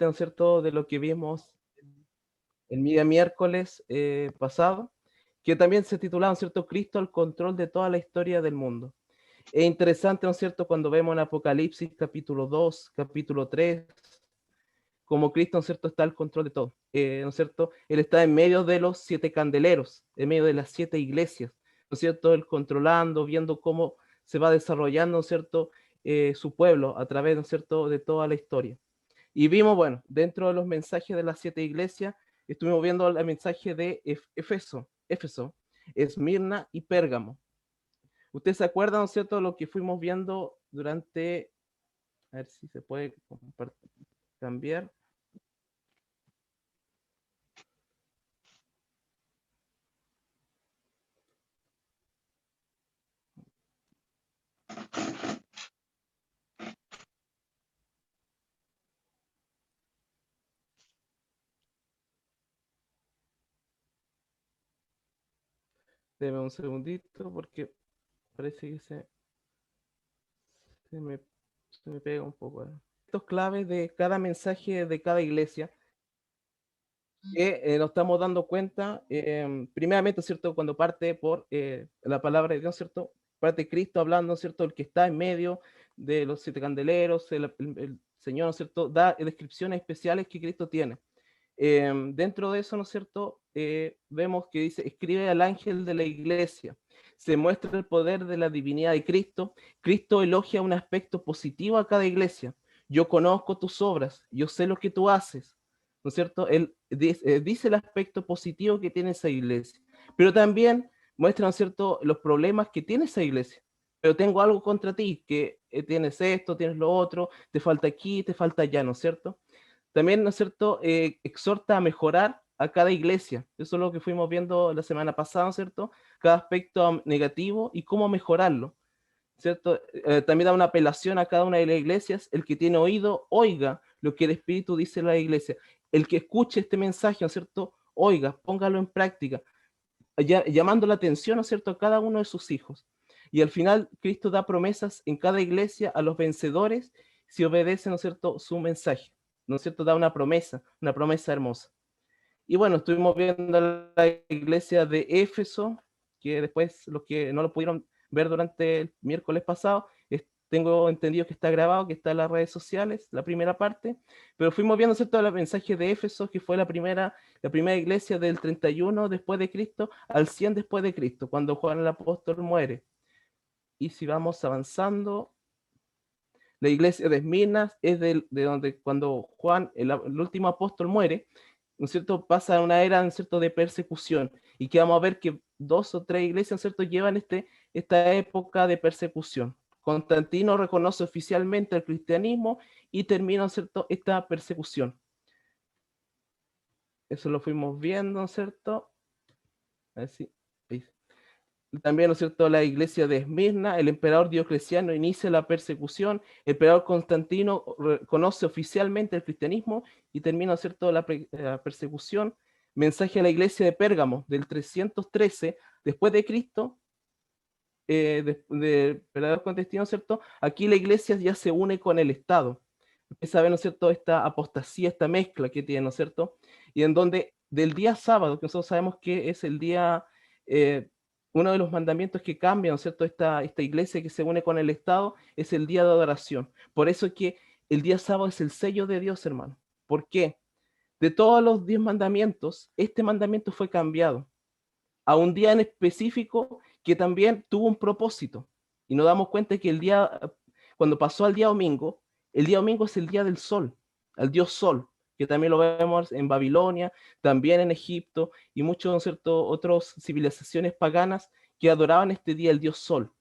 ¿no es cierto?, de lo que vimos el día miércoles pasado, que también se titulaba, ¿no es cierto?, Cristo al control de toda la historia del mundo. Es interesante, ¿no es cierto?, cuando vemos en Apocalipsis capítulo 2, capítulo 3, como Cristo, ¿no es cierto?, está al control de todo, ¿no es cierto? Él está en medio de los 7 candeleros, en medio de las 7 iglesias, ¿no es cierto? Él controlando, viendo cómo se va desarrollando, ¿no es cierto?, su pueblo a través, ¿no es cierto?, de toda la historia. Y vimos, bueno, dentro de los mensajes de las 7 iglesias, estuvimos viendo el mensaje de Éfeso, Esmirna y Pérgamo. ¿Ustedes se acuerdan, ¿no es cierto?, lo que fuimos viendo durante, a ver si se puede cambiar. Deme un segundito porque parece que se me, se me pega un poco. Estos claves de cada mensaje de cada iglesia que nos estamos dando cuenta, primeramente, ¿cierto? Cuando parte por la palabra de Dios, ¿cierto? Parte Cristo hablando, ¿cierto? El que está en medio de los 7 candeleros, el Señor, ¿no es cierto? Da descripciones especiales que Cristo tiene. Dentro de eso, ¿no es cierto? Vemos que dice, escribe al ángel de la iglesia. Se muestra el poder de la divinidad de Cristo. Cristo elogia un aspecto positivo a cada iglesia. Yo conozco tus obras, yo sé lo que tú haces, ¿no es cierto? Él dice el aspecto positivo que tiene esa iglesia, pero también muestra, ¿no es cierto?, los problemas que tiene esa iglesia. Pero tengo algo contra ti, que tienes esto, tienes lo otro, te falta aquí, te falta allá, ¿no es cierto? También, ¿no es cierto?, exhorta a mejorar a cada iglesia. Eso es lo que fuimos viendo la semana pasada, ¿no es cierto? Cada aspecto negativo y cómo mejorarlo, ¿cierto? También da una apelación a cada una de las iglesias. El que tiene oído, oiga lo que el Espíritu dice a la iglesia. El que escuche este mensaje, ¿no es cierto?, oiga, póngalo en práctica, llamando la atención, ¿no es cierto?, a cada uno de sus hijos. Y al final, Cristo da promesas en cada iglesia a los vencedores si obedecen, ¿no es cierto?, su mensaje. ¿No es cierto? Da una promesa hermosa. Y bueno, estuvimos viendo la iglesia de Éfeso, que después los que no lo pudieron ver durante el miércoles pasado, tengo entendido que está grabado, que está en las redes sociales, la primera parte, pero fuimos viendo, ¿cierto?, el mensaje de Éfeso, que fue la primera iglesia del 31 después de Cristo al 100 después de Cristo, cuando Juan el apóstol muere. Y si vamos avanzando, la iglesia de Esmirna es de donde cuando Juan, el último apóstol, muere, ¿no es cierto?, pasa a una era, ¿no es cierto?, de persecución, y que vamos a ver que 2 o 3 iglesias, ¿no es cierto?, llevan esta época de persecución. Constantino reconoce oficialmente el cristianismo y termina, ¿no es cierto?, esta persecución. Eso lo fuimos viendo, ¿no es cierto? A ver si, ahí. También, ¿no es cierto?, la iglesia de Esmirna, el emperador Diocleciano inicia la persecución, el emperador Constantino reconoce oficialmente el cristianismo y termina, ¿no es cierto?, la persecución. Mensaje a la iglesia de Pérgamo del 313 después de Cristo, de emperador Constantino, ¿cierto? Aquí la iglesia ya se une con el Estado. Empieza a ver, ¿no es cierto?, esta apostasía, esta mezcla que tiene, ¿no es cierto? Y en donde del día sábado, que nosotros sabemos que es el día, eh, uno de los mandamientos que cambia, ¿no es cierto?, esta iglesia que se une con el Estado, es el día de adoración. Por eso es que el día sábado es el sello de Dios, hermano. ¿Por qué? De todos los 10 mandamientos, este mandamiento fue cambiado a un día en específico que también tuvo un propósito. Y nos damos cuenta que cuando pasó al día domingo, el día domingo es el día del sol, al dios sol, que también lo vemos en Babilonia, también en Egipto y muchas, ¿no es cierto?, otras civilizaciones paganas que adoraban este día, el dios sol.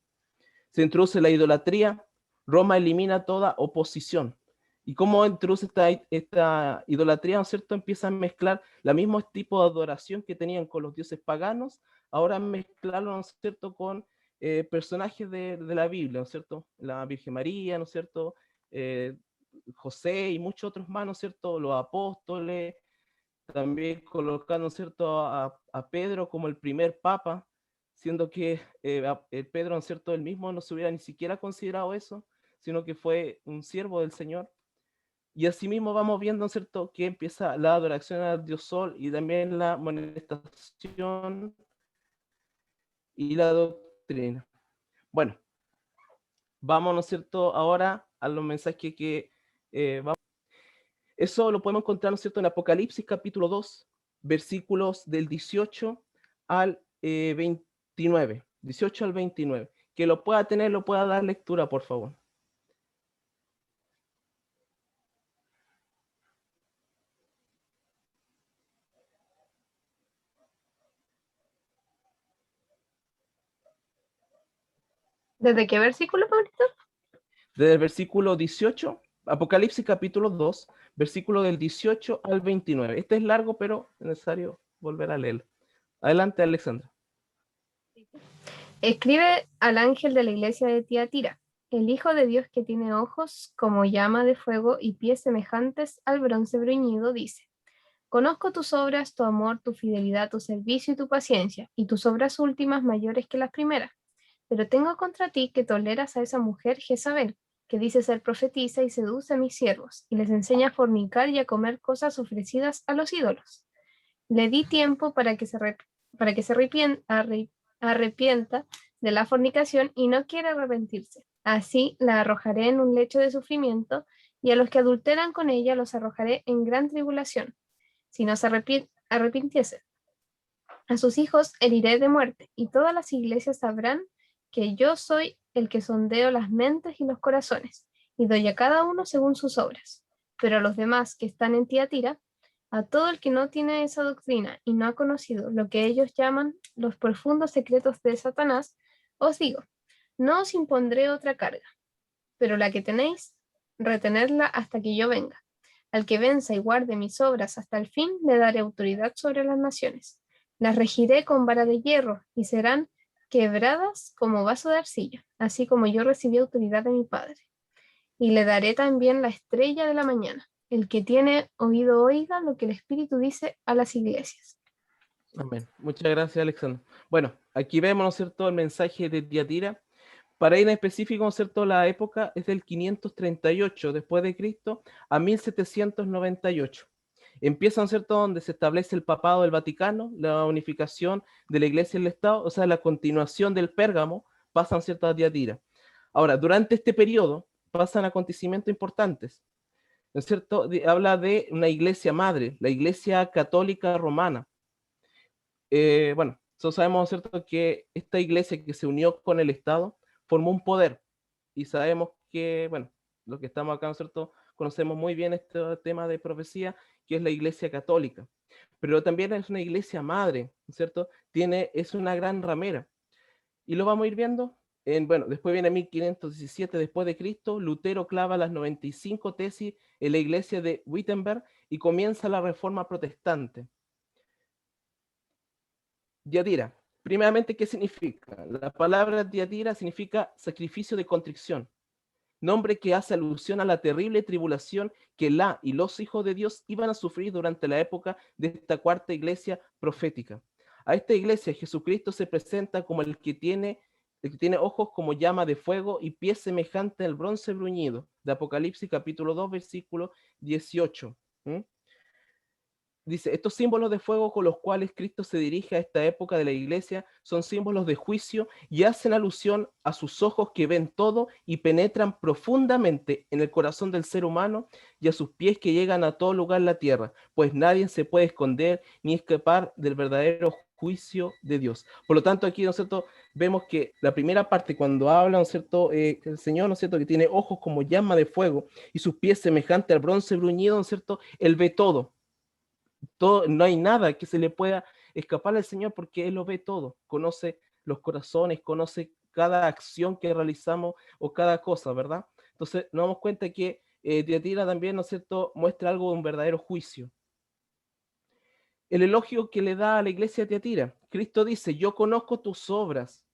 Se introduce la idolatría, Roma elimina toda oposición. ¿Y cómo introduce esta idolatría, ¿no es cierto? Empieza a mezclar la mismo tipo de adoración que tenían con los dioses paganos, ahora mezclarlo, ¿no es cierto?, con personajes de la Biblia, ¿no es cierto? La Virgen María, ¿no es cierto? Eh, José y muchos otros más, ¿no es cierto? Los apóstoles, también colocando, ¿no es cierto?, a Pedro como el primer papa, siendo que el Pedro, ¿no es cierto?, él mismo no se hubiera ni siquiera considerado eso, sino que fue un siervo del Señor. Y asimismo vamos viendo, ¿no es cierto?, que empieza la adoración al dios Sol y también la manifestación y la doctrina. Bueno, vamos, ¿no es cierto?, ahora a los mensajes que vamos. Eso lo podemos encontrar, ¿no es cierto?, en Apocalipsis capítulo 2, versículos del 18 al 29. 18 al 29. Que lo pueda tener, lo pueda dar lectura, por favor. ¿Desde qué versículo, Pablito? Desde el versículo 18, Apocalipsis capítulo 2, versículo del 18 al 29. Este es largo, pero es necesario volver a leerlo. Adelante, Alexandra. Escribe al ángel de la iglesia de Tiatira, el Hijo de Dios que tiene ojos como llama de fuego y pies semejantes al bronce bruñido, dice: Conozco tus obras, tu amor, tu fidelidad, tu servicio y tu paciencia, y tus obras últimas mayores que las primeras. Pero tengo contra ti que toleras a esa mujer Jezabel, que dice ser profetisa y seduce a mis siervos, y les enseña a fornicar y a comer cosas ofrecidas a los ídolos. Le di tiempo para que se arrepienta de la fornicación y no quiere arrepentirse. Así la arrojaré en un lecho de sufrimiento, y a los que adulteran con ella los arrojaré en gran tribulación, si no se arrepintiesen. A sus hijos heriré de muerte, y todas las iglesias sabrán que yo soy el que sondeo las mentes y los corazones, y doy a cada uno según sus obras. Pero a los demás que están en Tiatira, a todo el que no tiene esa doctrina y no ha conocido lo que ellos llaman los profundos secretos de Satanás, os digo, no os impondré otra carga, pero la que tenéis, retenedla hasta que yo venga. Al que venza y guarde mis obras hasta el fin, le daré autoridad sobre las naciones. Las regiré con vara de hierro y serán quebradas como vaso de arcilla, así como yo recibí autoridad de mi Padre. Y le daré también la estrella de la mañana. El que tiene oído oiga lo que el Espíritu dice a las iglesias. Amén. Muchas gracias, Alexandra. Bueno, aquí vemos, ¿no es cierto?, el mensaje de Tiatira. Para ir en específico, ¿no es cierto?, la época es del 538 después de Cristo a 1798. Empieza, ¿no es cierto?, donde se establece el papado del Vaticano, la unificación de la Iglesia y el Estado, o sea, la continuación del Pérgamo, pasan, ¿cierto?, a Tiatira. Ahora, durante este periodo pasan acontecimientos importantes, ¿no es cierto? Habla de una iglesia madre, la Iglesia Católica Romana. Bueno, nosotros sabemos, ¿no es cierto?, que esta iglesia que se unió con el Estado formó un poder, y sabemos que, bueno, los que estamos acá, ¿no es cierto?, conocemos muy bien este tema de profecía, que es la Iglesia Católica, pero también es una iglesia madre, ¿no es cierto? Es una gran ramera, y lo vamos a ir viendo. Bueno, después viene 1517 después de Cristo, Lutero clava las 95 tesis en la iglesia de Wittenberg y comienza la reforma protestante. Diatira, primeramente, ¿qué significa? La palabra diatira significa sacrificio de contrición, nombre que hace alusión a la terrible tribulación que la y los hijos de Dios iban a sufrir durante la época de esta cuarta iglesia profética. A esta iglesia Jesucristo se presenta como el que tiene ojos como llama de fuego y pies semejantes al bronce bruñido, de Apocalipsis capítulo 2, versículo 18. ¿Mm? Dice, estos símbolos de fuego con los cuales Cristo se dirige a esta época de la iglesia son símbolos de juicio y hacen alusión a sus ojos que ven todo y penetran profundamente en el corazón del ser humano, y a sus pies que llegan a todo lugar en la tierra, pues nadie se puede esconder ni escapar del verdadero juicio de Dios. Por lo tanto, aquí, ¿no es cierto?, vemos que la primera parte, cuando habla, ¿no es cierto?, el Señor, ¿no es cierto?, que tiene ojos como llama de fuego y sus pies semejantes al bronce bruñido, ¿no es cierto?, Él ve todo. No hay nada que se le pueda escapar al Señor, porque Él lo ve todo, conoce los corazones, conoce cada acción que realizamos o cada cosa, ¿verdad? Entonces nos damos cuenta que Tiatira también, ¿no es cierto?, muestra algo de un verdadero juicio. El elogio que le da a la iglesia de Tiatira, Cristo dice, yo conozco tus obras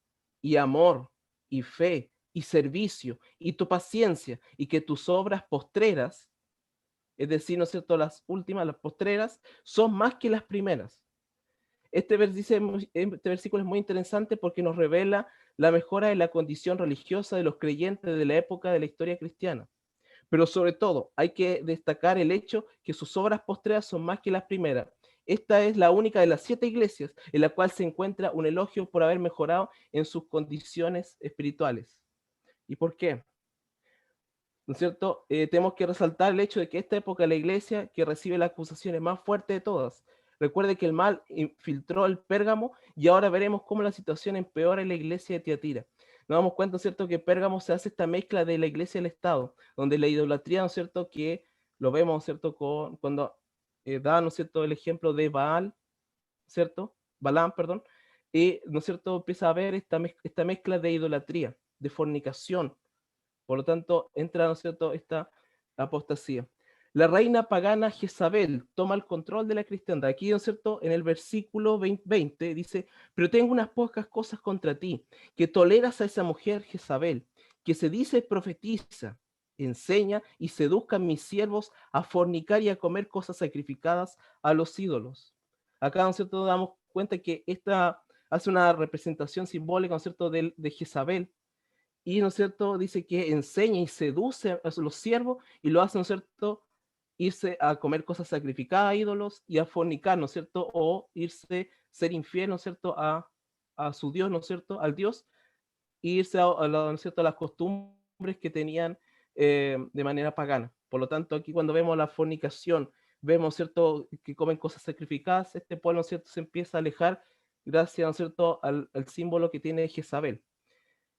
y amor y fe y servicio y tu paciencia, y que tus obras postreras, es decir, ¿no es cierto?, las últimas, las postreras, son más que las primeras. Este versículo es muy interesante porque nos revela la mejora de la condición religiosa de los creyentes de la época de la historia cristiana. Pero sobre todo, hay que destacar el hecho que sus obras postreras son más que las primeras. Esta es la única de las 7 iglesias en la cual se encuentra un elogio por haber mejorado en sus condiciones espirituales. ¿Y por qué? ¿No es cierto? Tenemos que resaltar el hecho de que esta época de la iglesia que recibe las acusaciones más fuertes de todas. Recuerde que el mal infiltró el Pérgamo y ahora veremos cómo la situación empeora en la iglesia de Tiatira. Nos damos cuenta, ¿no es cierto?, que Pérgamo se hace esta mezcla de la iglesia y el Estado, donde la idolatría, ¿no es cierto?, que lo vemos, ¿no es cierto?, cuando da, ¿no es cierto?, el ejemplo de Baal, ¿cierto? Balaam, perdón, y, ¿no es cierto?, empieza a haber esta mezcla de idolatría, de fornicación. Por lo tanto, entra, ¿no es cierto?, esta apostasía. La reina pagana Jezabel toma el control de la cristiandad. Aquí, ¿no es cierto?, en el versículo 20 dice, pero tengo unas pocas cosas contra ti, que toleras a esa mujer Jezabel, que se dice profetiza, enseña y seduzca a mis siervos a fornicar y a comer cosas sacrificadas a los ídolos. Acá, ¿no es cierto?, damos cuenta que esta hace una representación simbólica, ¿no es cierto?, de Jezabel, y, ¿no es cierto?, dice que enseña y seduce a los siervos y lo hace, ¿no es cierto?, irse a comer cosas sacrificadas a ídolos y a fornicar, ¿no es cierto?, o irse, ser infiel, ¿no es cierto?, a su Dios, ¿no es cierto?, al Dios, e irse ¿no es cierto?, a las costumbres que tenían de manera pagana. Por lo tanto, aquí cuando vemos la fornicación, vemos, ¿cierto?, que comen cosas sacrificadas, este pueblo, ¿no es cierto?, se empieza a alejar gracias, ¿no es cierto?, al símbolo que tiene Jezabel.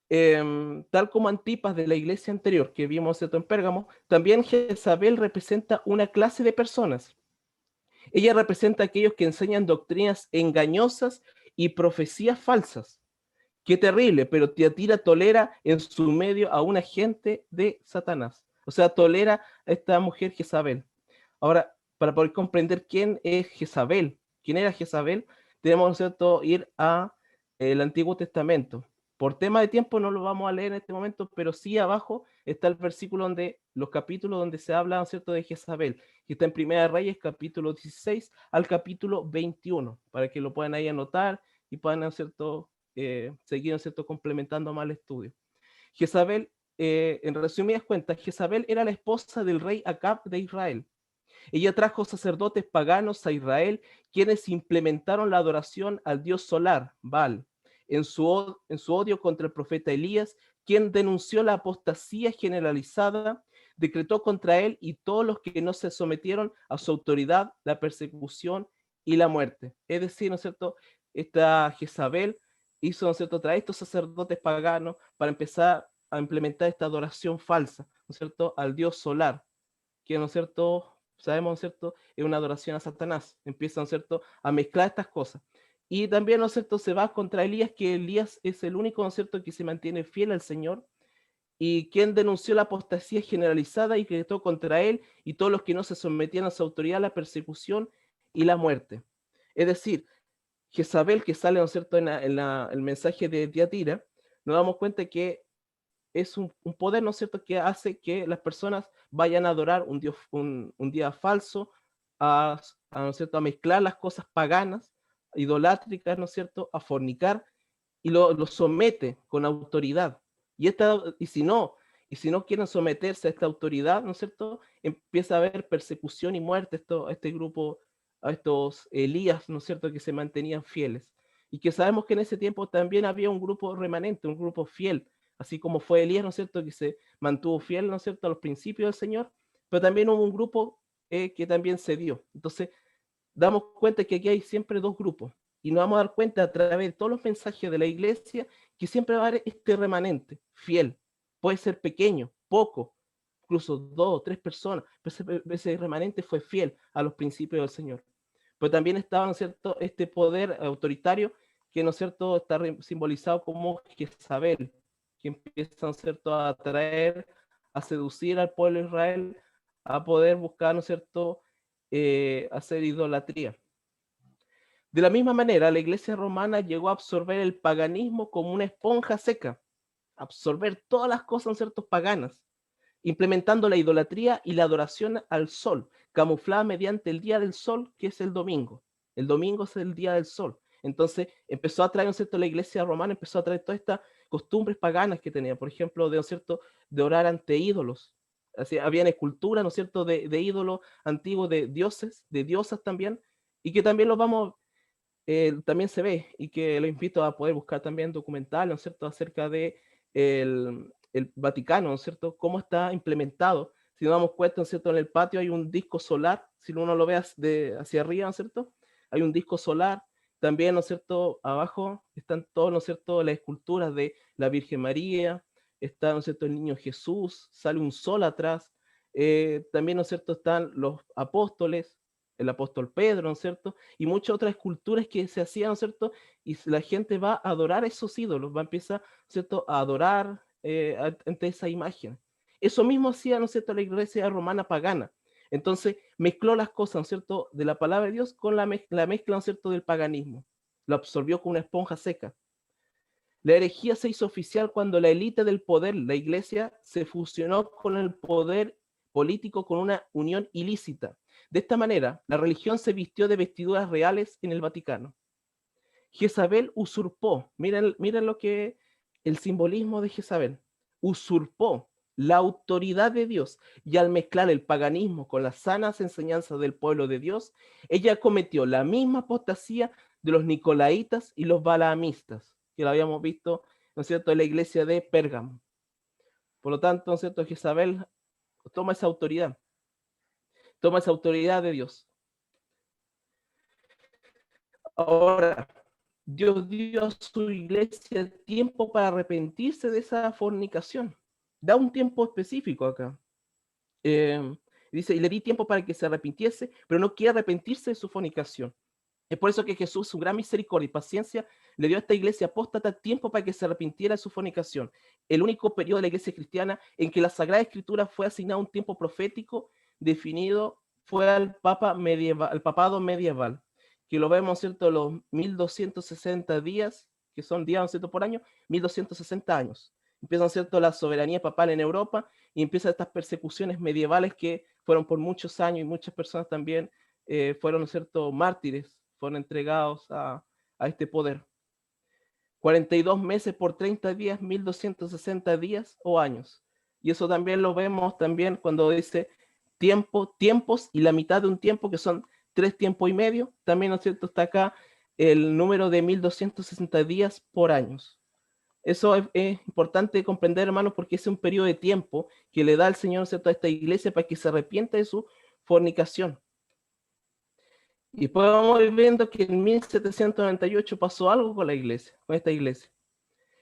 Tal como Antipas de la iglesia anterior que vimos, ¿cierto?, en Pérgamo, también Jezabel representa una clase de personas. Ella representa a aquellos que enseñan doctrinas engañosas y profecías falsas. Qué terrible, pero Tiatira tolera en su medio a un agente de Satanás. O sea, tolera a esta mujer Jezabel. Ahora, para poder comprender quién es Jezabel, quién era Jezabel, tenemos, ¿no es cierto?, ir a el Antiguo Testamento. Por tema de tiempo no lo vamos a leer en este momento, pero sí abajo está el versículo donde, los capítulos donde se habla, ¿no es cierto?, de Jezabel, que está en Primera de Reyes, capítulo 16 al capítulo 21, para que lo puedan ahí anotar y puedan, ¿no es cierto?, seguir, ¿no es cierto?, complementando más el estudio. Jezabel, en resumidas cuentas, Jezabel era la esposa del rey Acab de Israel. Ella trajo sacerdotes paganos a Israel, quienes implementaron la adoración al dios solar, Baal, en su odio contra el profeta Elías, quien denunció la apostasía generalizada, decretó contra él y todos los que no se sometieron a su autoridad la persecución y la muerte. Es decir, ¿no es cierto?, esta Jezabel hizo, ¿no es cierto?, traer estos sacerdotes paganos para empezar a implementar esta adoración falsa, ¿no es cierto?, al dios solar, que, ¿no es cierto?, sabemos, ¿no es cierto?, es una adoración a Satanás. Empiezan, ¿no es cierto?, a mezclar estas cosas. Y también, ¿no es cierto?, se va contra Elías, que Elías es el único, ¿no es cierto?, que se mantiene fiel al Señor y quien denunció la apostasía generalizada y decretó contra él y todos los que no se sometían a su autoridad, la persecución y la muerte. Es decir, Jezabel, que sale, ¿no es cierto?, el mensaje de Tiatira, nos damos cuenta que es un poder, ¿no es cierto?, que hace que las personas vayan a adorar un Dios, un día falso, ¿no es cierto?, a mezclar las cosas paganas, idolátricas, ¿no es cierto?, a fornicar, y lo somete con autoridad. Y si no quieren someterse a esta autoridad, ¿no es cierto?, empieza a haber persecución y muerte a este grupo, a estos Elías, ¿no es cierto?, que se mantenían fieles. Y que sabemos que en ese tiempo también había un grupo remanente, un grupo fiel, así como fue Elías, ¿no es cierto?, que se mantuvo fiel, ¿no es cierto?, a los principios del Señor, pero también hubo un grupo que también cedió. Entonces, damos cuenta que aquí hay siempre dos grupos y nos vamos a dar cuenta a través de todos los mensajes de la iglesia que siempre va a haber este remanente fiel. Puede ser pequeño, poco, incluso 2 o 3 personas, pero ese remanente fue fiel a los principios del Señor. Pero también estaba, ¿no es cierto?, este poder autoritario que, ¿no es cierto?, está simbolizado como Jezabel, que empieza, ¿no es cierto?, a atraer, a seducir al pueblo de Israel, a poder buscar, ¿no es cierto?, hacer idolatría. De la misma manera, la iglesia romana llegó a absorber el paganismo como una esponja seca, absorber todas las cosas, ¿no es cierto?, paganas, implementando la idolatría y la adoración al sol, camuflada mediante el día del sol, que es el domingo. El domingo es el día del sol. Entonces empezó a traer, ¿no es cierto?, la iglesia romana empezó a traer todas estas costumbres paganas que tenía, por ejemplo, de, ¿no es cierto?, de orar ante ídolos, así, habían esculturas, ¿no es cierto?, de ídolos antiguos, de dioses, de diosas también, y que también los vamos, también se ve, y que los invito a poder buscar también documentales, ¿no es cierto?, acerca de el Vaticano, ¿no es cierto?, cómo está implementado. Si nos damos cuenta, ¿no es cierto?, en el patio hay un disco solar, si uno lo ve hacia arriba, ¿no es cierto?, hay un disco solar. También, ¿no es cierto?, abajo están todos, ¿no es cierto?, las esculturas de la Virgen María, está, ¿no es cierto?, el niño Jesús, sale un sol atrás. También, ¿no es cierto?, están los apóstoles, el apóstol Pedro, ¿no es cierto?, y muchas otras esculturas que se hacían, ¿no es cierto?, y la gente va a adorar a esos ídolos, va a empezar, ¿no es cierto?, a adorar ante esa imagen. Eso mismo hacía, ¿no es cierto?, la iglesia romana pagana. Entonces mezcló las cosas, ¿no es cierto?, de la palabra de Dios con la mezcla, ¿no es cierto?, del paganismo. Lo absorbió como una esponja seca. La herejía se hizo oficial cuando la élite del poder, la iglesia, se fusionó con el poder político con una unión ilícita. De esta manera, la religión se vistió de vestiduras reales en el Vaticano. Jezabel usurpó, miren lo que el simbolismo de Jezabel, usurpó la autoridad de Dios, y al mezclar el paganismo con las sanas enseñanzas del pueblo de Dios, ella cometió la misma apostasía de los nicolaitas y los balaamistas, que lo habíamos visto, ¿no es cierto?, en la iglesia de Pérgamo. Por lo tanto, ¿no es cierto?, Jezabel toma esa autoridad de Dios. Ahora, Dios dio a su iglesia tiempo para arrepentirse de esa fornicación. Da un tiempo específico acá. Dice, y le di tiempo para que se arrepintiese, pero no quiere arrepentirse de su fornicación. Es por eso que Jesús, su gran misericordia y paciencia, le dio a esta iglesia apóstata tiempo para que se arrepintiera de su fornicación. El único periodo de la iglesia cristiana en que la Sagrada Escritura fue asignado un tiempo profético definido fue al papado medieval, que lo vemos, ¿cierto?, los 1260 días, que son días, ¿no es cierto?, por año, 1260 años. Empiezan, ¿cierto?, la soberanía papal en Europa y empiezan estas persecuciones medievales que fueron por muchos años, y muchas personas también fueron, ¿no es cierto?, mártires, fueron entregados a este poder. 42 meses por 30 días, 1260 días o años. Y eso también lo vemos también cuando dice tiempos y la mitad de un tiempo, que son 3 tiempos y medio. También, ¿no es cierto?, está acá el número de 1260 días por años. Eso es importante comprender, hermanos, porque es un periodo de tiempo que le da el Señor, ¿no es cierto?, a esta iglesia para que se arrepienta de su fornicación. Y después vamos viendo que en 1798 pasó algo con la iglesia, con esta iglesia.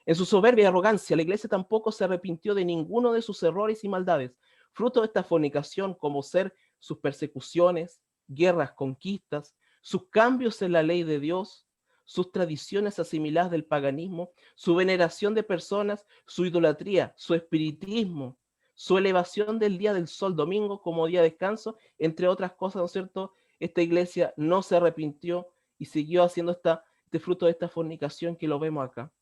En su soberbia y arrogancia, la iglesia tampoco se arrepintió de ninguno de sus errores y maldades, fruto de esta fornicación, como ser sus persecuciones, guerras, conquistas, sus cambios en la ley de Dios, sus tradiciones asimiladas del paganismo, su veneración de personas, su idolatría, su espiritismo, su elevación del día del sol domingo como día de descanso, entre otras cosas, ¿no es cierto? Esta iglesia no se arrepintió y siguió haciendo este fruto de esta fornicación que lo vemos acá.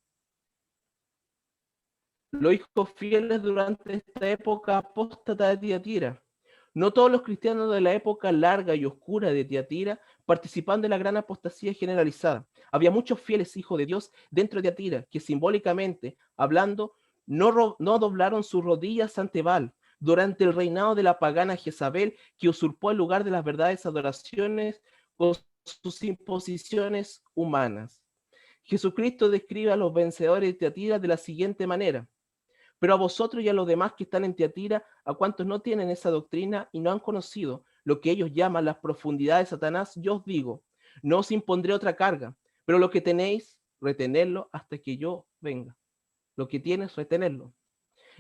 Los hijos fieles durante esta época apóstata de Tiatira. No todos los cristianos de la época larga y oscura de Tiatira participaban de la gran apostasía generalizada. Había muchos fieles hijos de Dios dentro de Tiatira que simbólicamente hablando no doblaron sus rodillas ante Baal durante el reinado de la pagana Jezabel, que usurpó el lugar de las verdades adoraciones con sus imposiciones humanas. Jesucristo describe a los vencedores de Tiatira de la siguiente manera: pero a vosotros y a los demás que están en Tiatira, a cuantos no tienen esa doctrina y no han conocido lo que ellos llaman las profundidades de Satanás, yo os digo, no os impondré otra carga, pero lo que tenéis, retenerlo hasta que yo venga. Lo que tienes, retenerlo.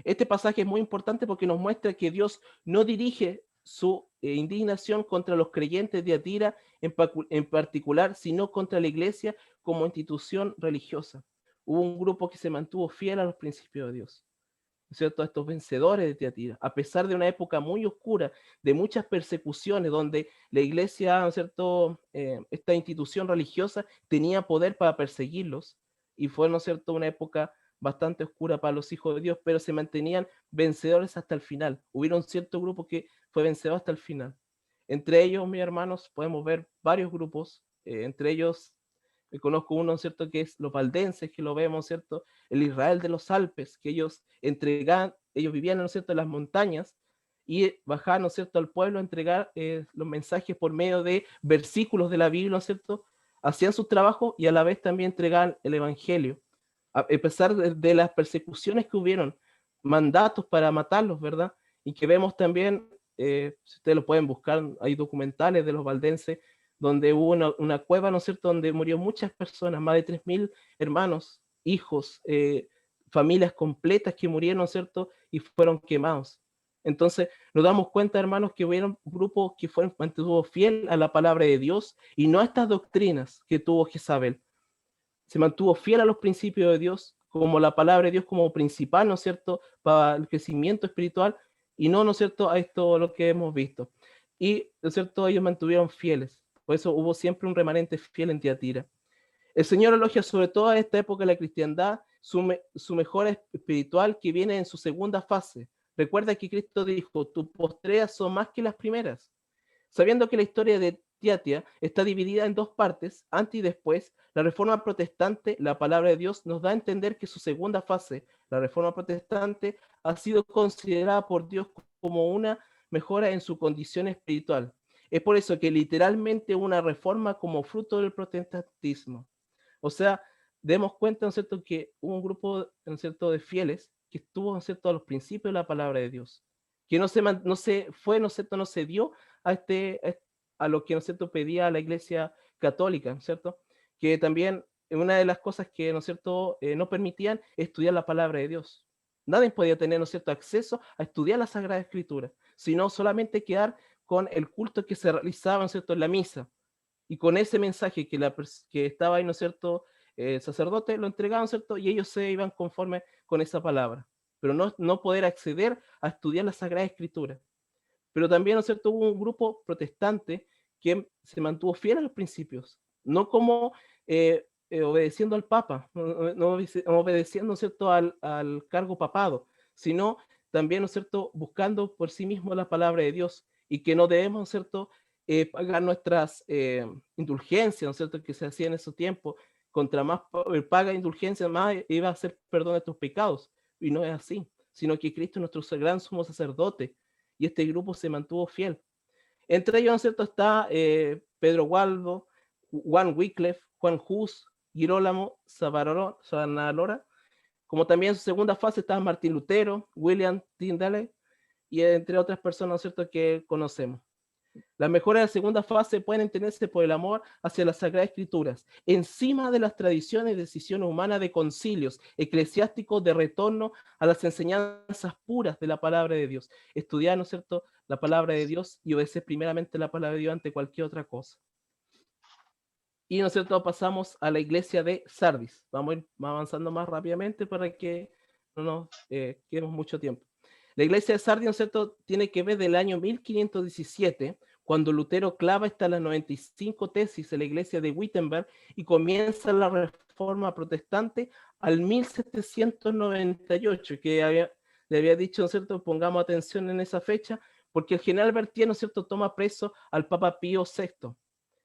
Este pasaje es muy importante porque nos muestra que Dios no dirige su indignación contra los creyentes de Tiatira en particular, sino contra la iglesia como institución religiosa. Hubo un grupo que se mantuvo fiel a los principios de Dios, ¿cierto?, a estos vencedores de Tiatira, a pesar de una época muy oscura, de muchas persecuciones, donde la iglesia, ¿no es cierto?, esta institución religiosa tenía poder para perseguirlos, y fue, ¿no es cierto?, una época bastante oscura para los hijos de Dios, pero se mantenían vencedores hasta el final. Hubieron cierto grupo que fue vencedor hasta el final. Entre ellos, mis hermanos, podemos ver varios grupos, entre ellos conozco uno, ¿cierto?, que es los valdenses, que lo vemos, ¿cierto?, el Israel de los Alpes, que ellos vivían, ¿no es cierto?, en las montañas, y bajar, ¿no es cierto?, al pueblo a entregar los mensajes por medio de versículos de la Biblia, ¿no es cierto? Hacían su trabajo y a la vez también entregaban el Evangelio. A pesar de las persecuciones que hubieron, mandatos para matarlos, ¿verdad? Y que vemos también, si ustedes lo pueden buscar, hay documentales de los valdenses, donde hubo una cueva, ¿no es cierto?, donde murió muchas personas, más de 3.000 hermanos, hijos, familias completas que murieron, ¿no es cierto?, y fueron quemados. Entonces, nos damos cuenta, hermanos, que hubieron grupos que mantuvo fiel a la palabra de Dios y no a estas doctrinas que tuvo Jezabel. Se mantuvo fiel a los principios de Dios, como la palabra de Dios como principal, ¿no es cierto?, para el crecimiento espiritual, y no, ¿no es cierto?, a esto lo que hemos visto. Y, ¿no es cierto?, ellos mantuvieron fieles. Por eso hubo siempre un remanente fiel en Tiatira. El Señor elogia sobre todo a esta época de la cristiandad su mejora espiritual que viene en su segunda fase. Recuerda que Cristo dijo, tus postreras son más que las primeras. Sabiendo que la historia de Tiatira está dividida en dos partes, antes y después, la Reforma Protestante, la palabra de Dios, nos da a entender que su segunda fase, la Reforma Protestante, ha sido considerada por Dios como una mejora en su condición espiritual. Es por eso que literalmente una reforma como fruto del protestantismo. O sea, demos cuenta, ¿no es cierto?, que hubo un grupo, ¿no es cierto?, de fieles que estuvo, ¿no es cierto?, a los principios de la palabra de Dios, que no se fue, ¿no es cierto?, no se dio a lo que, ¿no es cierto?, pedía la Iglesia Católica, ¿no es cierto?, que también una de las cosas que, ¿no es cierto?, no permitían estudiar la palabra de Dios. Nadie podía tener, ¿no es cierto?, acceso a estudiar la Sagrada Escritura, sino solamente quedar con el culto que se realizaba, ¿no es cierto?, en la misa, y con ese mensaje que estaba ahí, ¿no es cierto?, el sacerdote lo entregaba, ¿no es cierto?, y ellos se iban conforme con esa palabra, pero no poder acceder a estudiar la Sagrada Escritura. Pero también, ¿no es cierto?, hubo un grupo protestante que se mantuvo fiel a los principios, no como obedeciendo al Papa, no obedeciendo, ¿no es cierto?, al cargo papado, sino también, ¿no es cierto?, buscando por sí mismo la palabra de Dios, y que no debemos, ¿no es cierto?, pagar nuestras indulgencias, ¿no es cierto?, que se hacía en esos tiempos. Contra más paga indulgencia, más iba a ser perdón de tus pecados, y no es así, sino que Cristo es nuestro gran sumo sacerdote, y este grupo se mantuvo fiel. Entre ellos, ¿no es cierto?, está Pedro Waldo, Juan Wycliffe, Juan Hus, Girolamo Savonarola, como también en su segunda fase estaba Martín Lutero, William Tyndale, y entre otras personas, ¿no es cierto?, que conocemos. Las mejoras de la segunda fase pueden entenderse por el amor hacia las Sagradas Escrituras, encima de las tradiciones y decisiones humanas de concilios eclesiásticos de retorno a las enseñanzas puras de la palabra de Dios. Estudiar, ¿no es cierto?, la palabra de Dios y obedecer primeramente la palabra de Dios ante cualquier otra cosa. Y, ¿no es cierto?, pasamos a la iglesia de Sardis. Vamos a ir avanzando más rápidamente para que no nos quedemos mucho tiempo. La iglesia de Sardis, ¿no es cierto?, tiene que ver del año 1517, cuando Lutero clava hasta las 95 tesis en la iglesia de Wittenberg y comienza la reforma protestante al 1798, que le había dicho, ¿no es cierto?, pongamos atención en esa fecha, porque el general Berthier, ¿no es cierto?, toma preso al Papa Pío VI.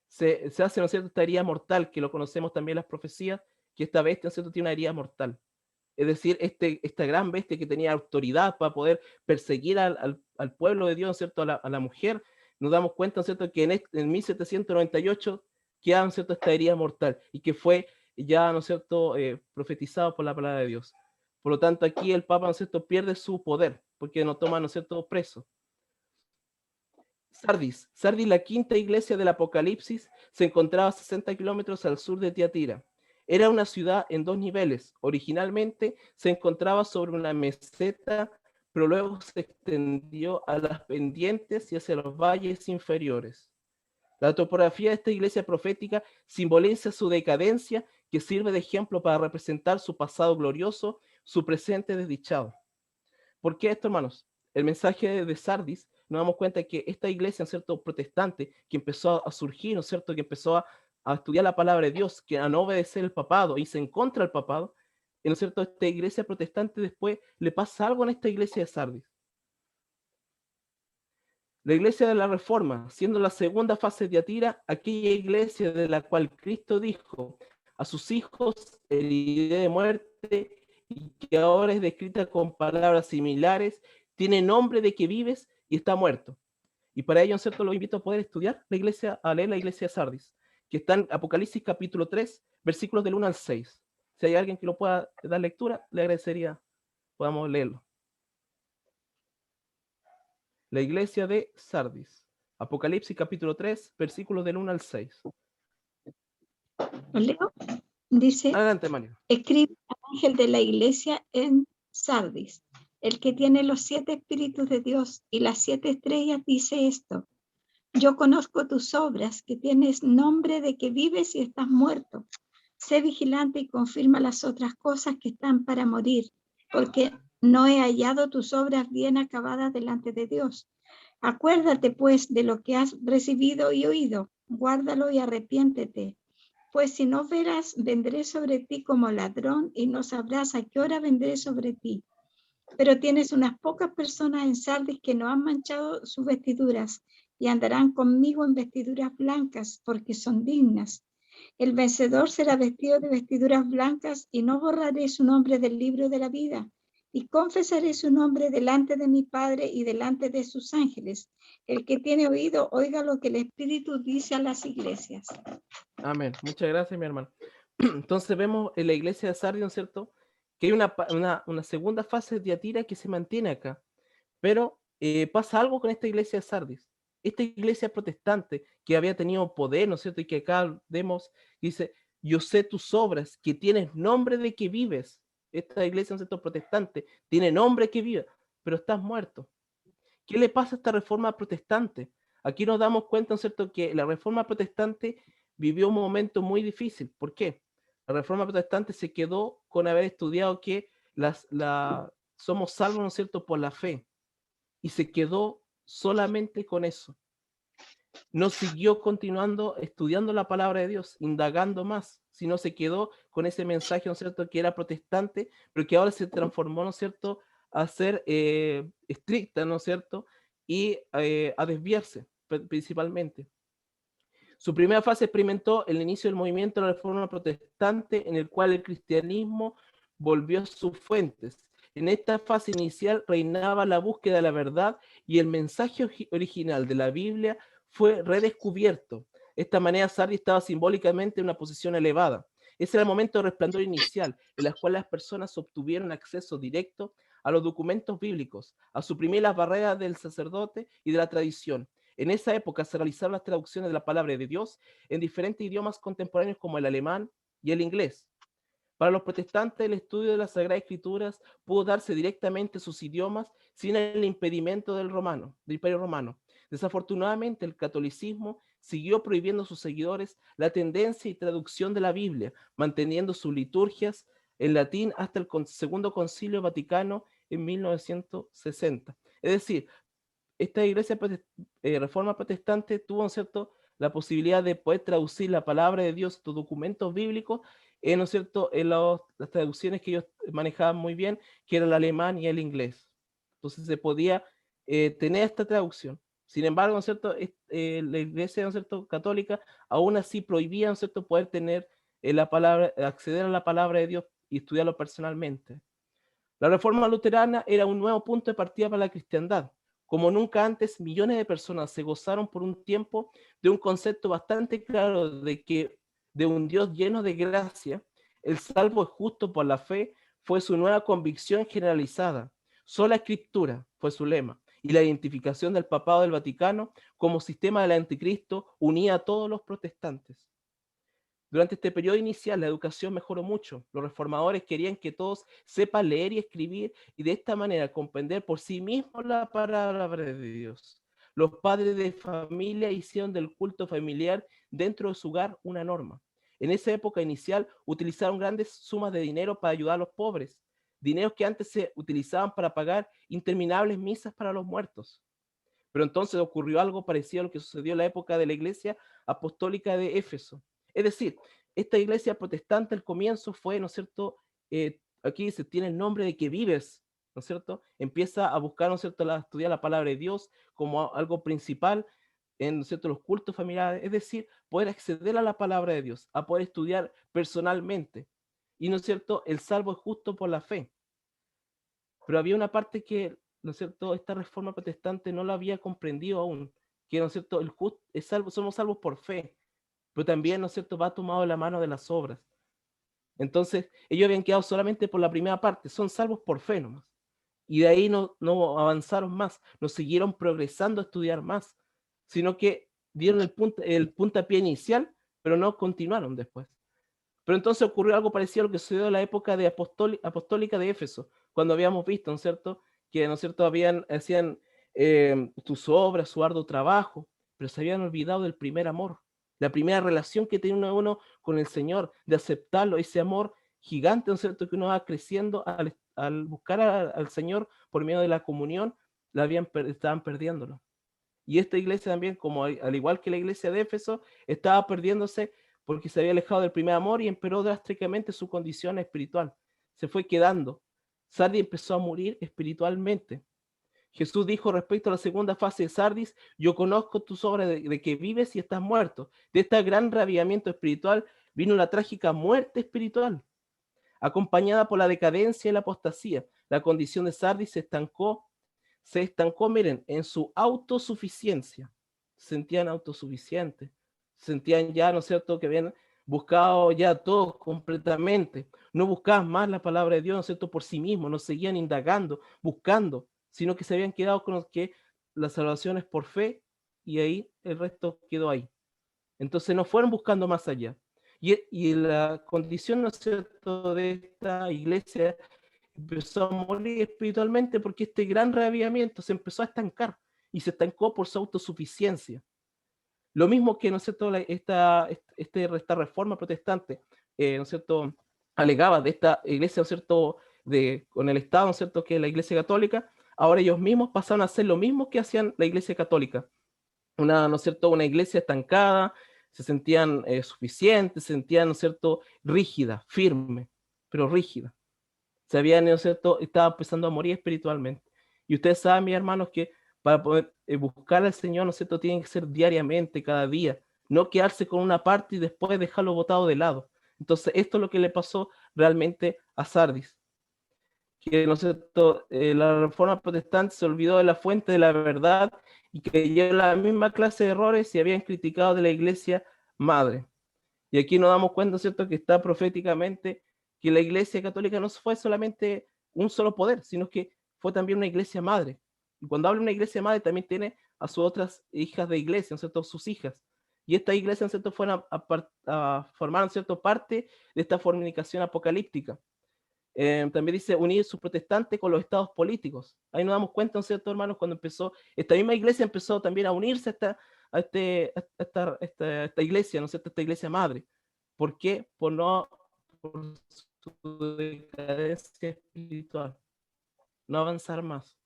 Se hace, ¿no es cierto?, esta herida mortal, que lo conocemos también en las profecías, que esta bestia, ¿no es cierto?, tiene una herida mortal. Es decir, esta gran bestia que tenía autoridad para poder perseguir al pueblo de Dios, ¿no es cierto?, a la mujer, nos damos cuenta, ¿no es cierto?, que en 1798 queda, ¿no es cierto?, esta herida mortal, y que fue ya, ¿no es cierto?, profetizado por la palabra de Dios. Por lo tanto, aquí el Papa, ¿no es cierto?, pierde su poder, porque no toma, ¿no es cierto?, preso. Sardis, la quinta iglesia del Apocalipsis, se encontraba a 60 kilómetros al sur de Tiatira. Era una ciudad en dos niveles. Originalmente se encontraba sobre una meseta, pero luego se extendió a las pendientes y hacia los valles inferiores. La topografía de esta iglesia profética simboliza su decadencia, que sirve de ejemplo para representar su pasado glorioso, su presente desdichado. ¿Por qué esto, hermanos? El mensaje de Sardis, nos damos cuenta que esta iglesia, ¿no es cierto?, protestante, que empezó a surgir, ¿no es cierto?, que empezó a estudiar la palabra de Dios, que a no obedecer el papado, y se encontra el papado, ¿no es cierto?, esta iglesia protestante después le pasa algo en esta iglesia de Sardis. La iglesia de la Reforma, siendo la segunda fase de Tiatira, aquella iglesia de la cual Cristo dijo a sus hijos, heriré de muerte, y que ahora es descrita con palabras similares, tiene nombre de que vives y está muerto. Y para ello, ¿no es cierto?, los invito a poder estudiar a leer la iglesia de Sardis, que está en Apocalipsis capítulo 3, versículos del 1 al 6. Si hay alguien que lo pueda dar lectura, le agradecería podamos leerlo. La iglesia de Sardis, Apocalipsis capítulo 3, versículos del 1 al 6. ¿Lo leo? Dice, Adelante, Mario. escribe al ángel de la iglesia en Sardis, el que tiene los 7 espíritus de Dios y las 7 estrellas, dice esto: yo conozco tus obras, que tienes nombre de que vives y estás muerto. Sé vigilante y confirma las otras cosas que están para morir, porque no he hallado tus obras bien acabadas delante de Dios. Acuérdate, pues, de lo que has recibido y oído, guárdalo y arrepiéntete. Pues si no verás, vendré sobre ti como ladrón y no sabrás a qué hora vendré sobre ti. Pero tienes unas pocas personas en Sardis que no han manchado sus vestiduras y andarán conmigo en vestiduras blancas, porque son dignas. El vencedor será vestido de vestiduras blancas, y no borraré su nombre del libro de la vida, y confesaré su nombre delante de mi Padre y delante de sus ángeles. El que tiene oído, oiga lo que el Espíritu dice a las iglesias. Amén. Muchas gracias, mi hermano. Entonces vemos en la iglesia de Sardis, ¿no es cierto?, que hay una segunda fase de Tiatira que se mantiene acá. Pero pasa algo con esta iglesia de Sardis. Esta iglesia protestante que había tenido poder, ¿no es cierto? Y que acá vemos, dice, yo sé tus obras, que tienes nombre de que vives. Esta iglesia, ¿no es cierto?, protestante, tiene nombre que vive, pero estás muerto. ¿Qué le pasa a esta reforma protestante? Aquí nos damos cuenta, ¿no es cierto?, que la reforma protestante vivió un momento muy difícil. ¿Por qué? La reforma protestante se quedó con haber estudiado que somos salvos, ¿no es cierto?, por la fe, y se quedó solamente con eso. No siguió continuando estudiando la palabra de Dios, indagando más, sino se quedó con ese mensaje, ¿no es cierto?, que era protestante, pero que ahora se transformó, ¿no es cierto?, a ser estricta, ¿no es cierto?, y a desviarse principalmente. Su primera fase experimentó el inicio del movimiento de la Reforma Protestante, en el cual el cristianismo volvió a sus fuentes. En esta fase inicial reinaba la búsqueda de la verdad y el mensaje original de la Biblia fue redescubierto. De esta manera, Sardis estaba simbólicamente en una posición elevada. Ese era el momento de resplandor inicial, en el cual las personas obtuvieron acceso directo a los documentos bíblicos, a suprimir las barreras del sacerdote y de la tradición. En esa época se realizaron las traducciones de la palabra de Dios en diferentes idiomas contemporáneos como el alemán y el inglés. Para los protestantes, el estudio de las Sagradas Escrituras pudo darse directamente en sus idiomas sin el impedimento del Imperio Romano. Desafortunadamente, el catolicismo siguió prohibiendo a sus seguidores la tendencia y traducción de la Biblia, manteniendo sus liturgias en latín hasta el Segundo Concilio Vaticano en 1960. Es decir, esta iglesia reforma protestante tuvo, ¿no es cierto?, la posibilidad de poder traducir la palabra de Dios, estos documentos bíblicos, ¿no es cierto?, en las traducciones que ellos manejaban muy bien, que era el alemán y el inglés. Entonces se podía tener esta traducción. Sin embargo, ¿no es cierto?, la iglesia, ¿no es cierto?, católica aún así prohibía, ¿no es cierto?, poder tener acceder a la palabra de Dios y estudiarlo personalmente. La reforma luterana era un nuevo punto de partida para la cristiandad. Como nunca antes, millones de personas se gozaron por un tiempo de un concepto bastante claro de un Dios lleno de gracia. El salvo es justo por la fe fue su nueva convicción generalizada. Sola escritura fue su lema, y la identificación del papado del Vaticano como sistema del anticristo unía a todos los protestantes. Durante este periodo inicial, la educación mejoró mucho. Los reformadores querían que todos sepan leer y escribir y de esta manera comprender por sí mismos la palabra de Dios. Los padres de familia hicieron del culto familiar dentro de su hogar una norma. En esa época inicial utilizaron grandes sumas de dinero para ayudar a los pobres, dineros que antes se utilizaban para pagar interminables misas para los muertos. Pero entonces ocurrió algo parecido a lo que sucedió en la época de la iglesia apostólica de Éfeso. Es decir, esta iglesia protestante al comienzo fue, ¿no es cierto?, aquí se tiene el nombre de que vives, ¿no es cierto? Empieza a buscar, ¿no es cierto?, a estudiar la palabra de Dios como algo principal en, ¿no es cierto?, los cultos familiares, es decir, poder acceder a la palabra de Dios, a poder estudiar personalmente. Y, ¿no es cierto?, el salvo es justo por la fe. Pero había una parte que ¿no es cierto?, esta reforma protestante no lo había comprendido aún, que, ¿no es cierto?, somos salvos por fe, pero también, ¿no es cierto?, va tomado de la mano de las obras. Entonces, ellos habían quedado solamente por la primera parte, son salvos por fe nomás. Y de ahí no avanzaron más, no siguieron progresando a estudiar más, sino que dieron el puntapié inicial, pero no continuaron después. Pero entonces ocurrió algo parecido a lo que sucedió en la época de apostólica de Éfeso, cuando habíamos visto, ¿no es cierto?, que, ¿no es cierto?, hacían sus obras, su arduo trabajo, pero se habían olvidado del primer amor, la primera relación que tiene uno con el Señor, de aceptarlo, ese amor gigante, ¿no es cierto?, que uno va creciendo al buscar al Señor por medio de la comunión, estaban perdiéndolo. Y esta iglesia también, como al igual que la iglesia de Éfeso, estaba perdiéndose porque se había alejado del primer amor y empeoró drásticamente su condición espiritual. Se fue quedando. Sardis empezó a morir espiritualmente. Jesús dijo respecto a la segunda fase de Sardis: yo conozco tus obras de que vives y estás muerto. De este gran reavivamiento espiritual vino la trágica muerte espiritual, acompañada por la decadencia y la apostasía. La condición de Sardis se estancó, miren, en su autosuficiencia. Se sentían autosuficientes, sentían ya, ¿no es cierto?, que habían buscado ya todo completamente. No buscaban más la palabra de Dios, ¿no es cierto?, por sí mismos, no seguían indagando, buscando, sino que se habían quedado con los que la salvación es por fe y ahí el resto quedó ahí. Entonces no fueron buscando más allá. Y la condición, ¿no es cierto?, de esta iglesia empezó a morir espiritualmente porque este gran reavivamiento se empezó a estancar y se estancó por su autosuficiencia. Lo mismo que, ¿no es cierto?, esta reforma protestante, ¿no es cierto?, alegaba de esta iglesia, ¿no es cierto?, con el Estado, ¿no es cierto?, que es la iglesia católica. Ahora ellos mismos pasaron a hacer lo mismo que hacían la iglesia católica. ¿No es cierto?, una iglesia estancada, se sentían suficientes, se sentían, ¿no es cierto?, rígida, firme, pero rígida. Se habían, ¿no es cierto?, estaba empezando a morir espiritualmente. Y ustedes saben, mis hermanos, que para poder buscar al Señor, ¿no es cierto?, tienen que ser diariamente, cada día, no quedarse con una parte y después dejarlo botado de lado. Entonces, esto es lo que le pasó realmente a Sardis, que, ¿no es cierto?, la reforma protestante se olvidó de la fuente de la verdad y creyó la misma clase de errores y habían criticado de la iglesia madre. Y aquí nos damos cuenta, ¿cierto?, que está proféticamente que la iglesia católica no fue solamente un solo poder, sino que fue también una iglesia madre. Y cuando habla de una iglesia madre, también tiene a sus otras hijas de iglesia, ¿no es cierto?, sus hijas. Y estas iglesias, ¿no es cierto?, fueron a formar, ¿no es cierto?, parte de esta fornicación apocalíptica. También dice unir su protestante con los estados políticos. Ahí nos damos cuenta, ¿no es cierto, hermanos?, cuando esta misma iglesia empezó también a unirse a esta iglesia, ¿no es cierto?, esta iglesia madre. ¿Por qué? Por su decadencia espiritual, no avanzar más.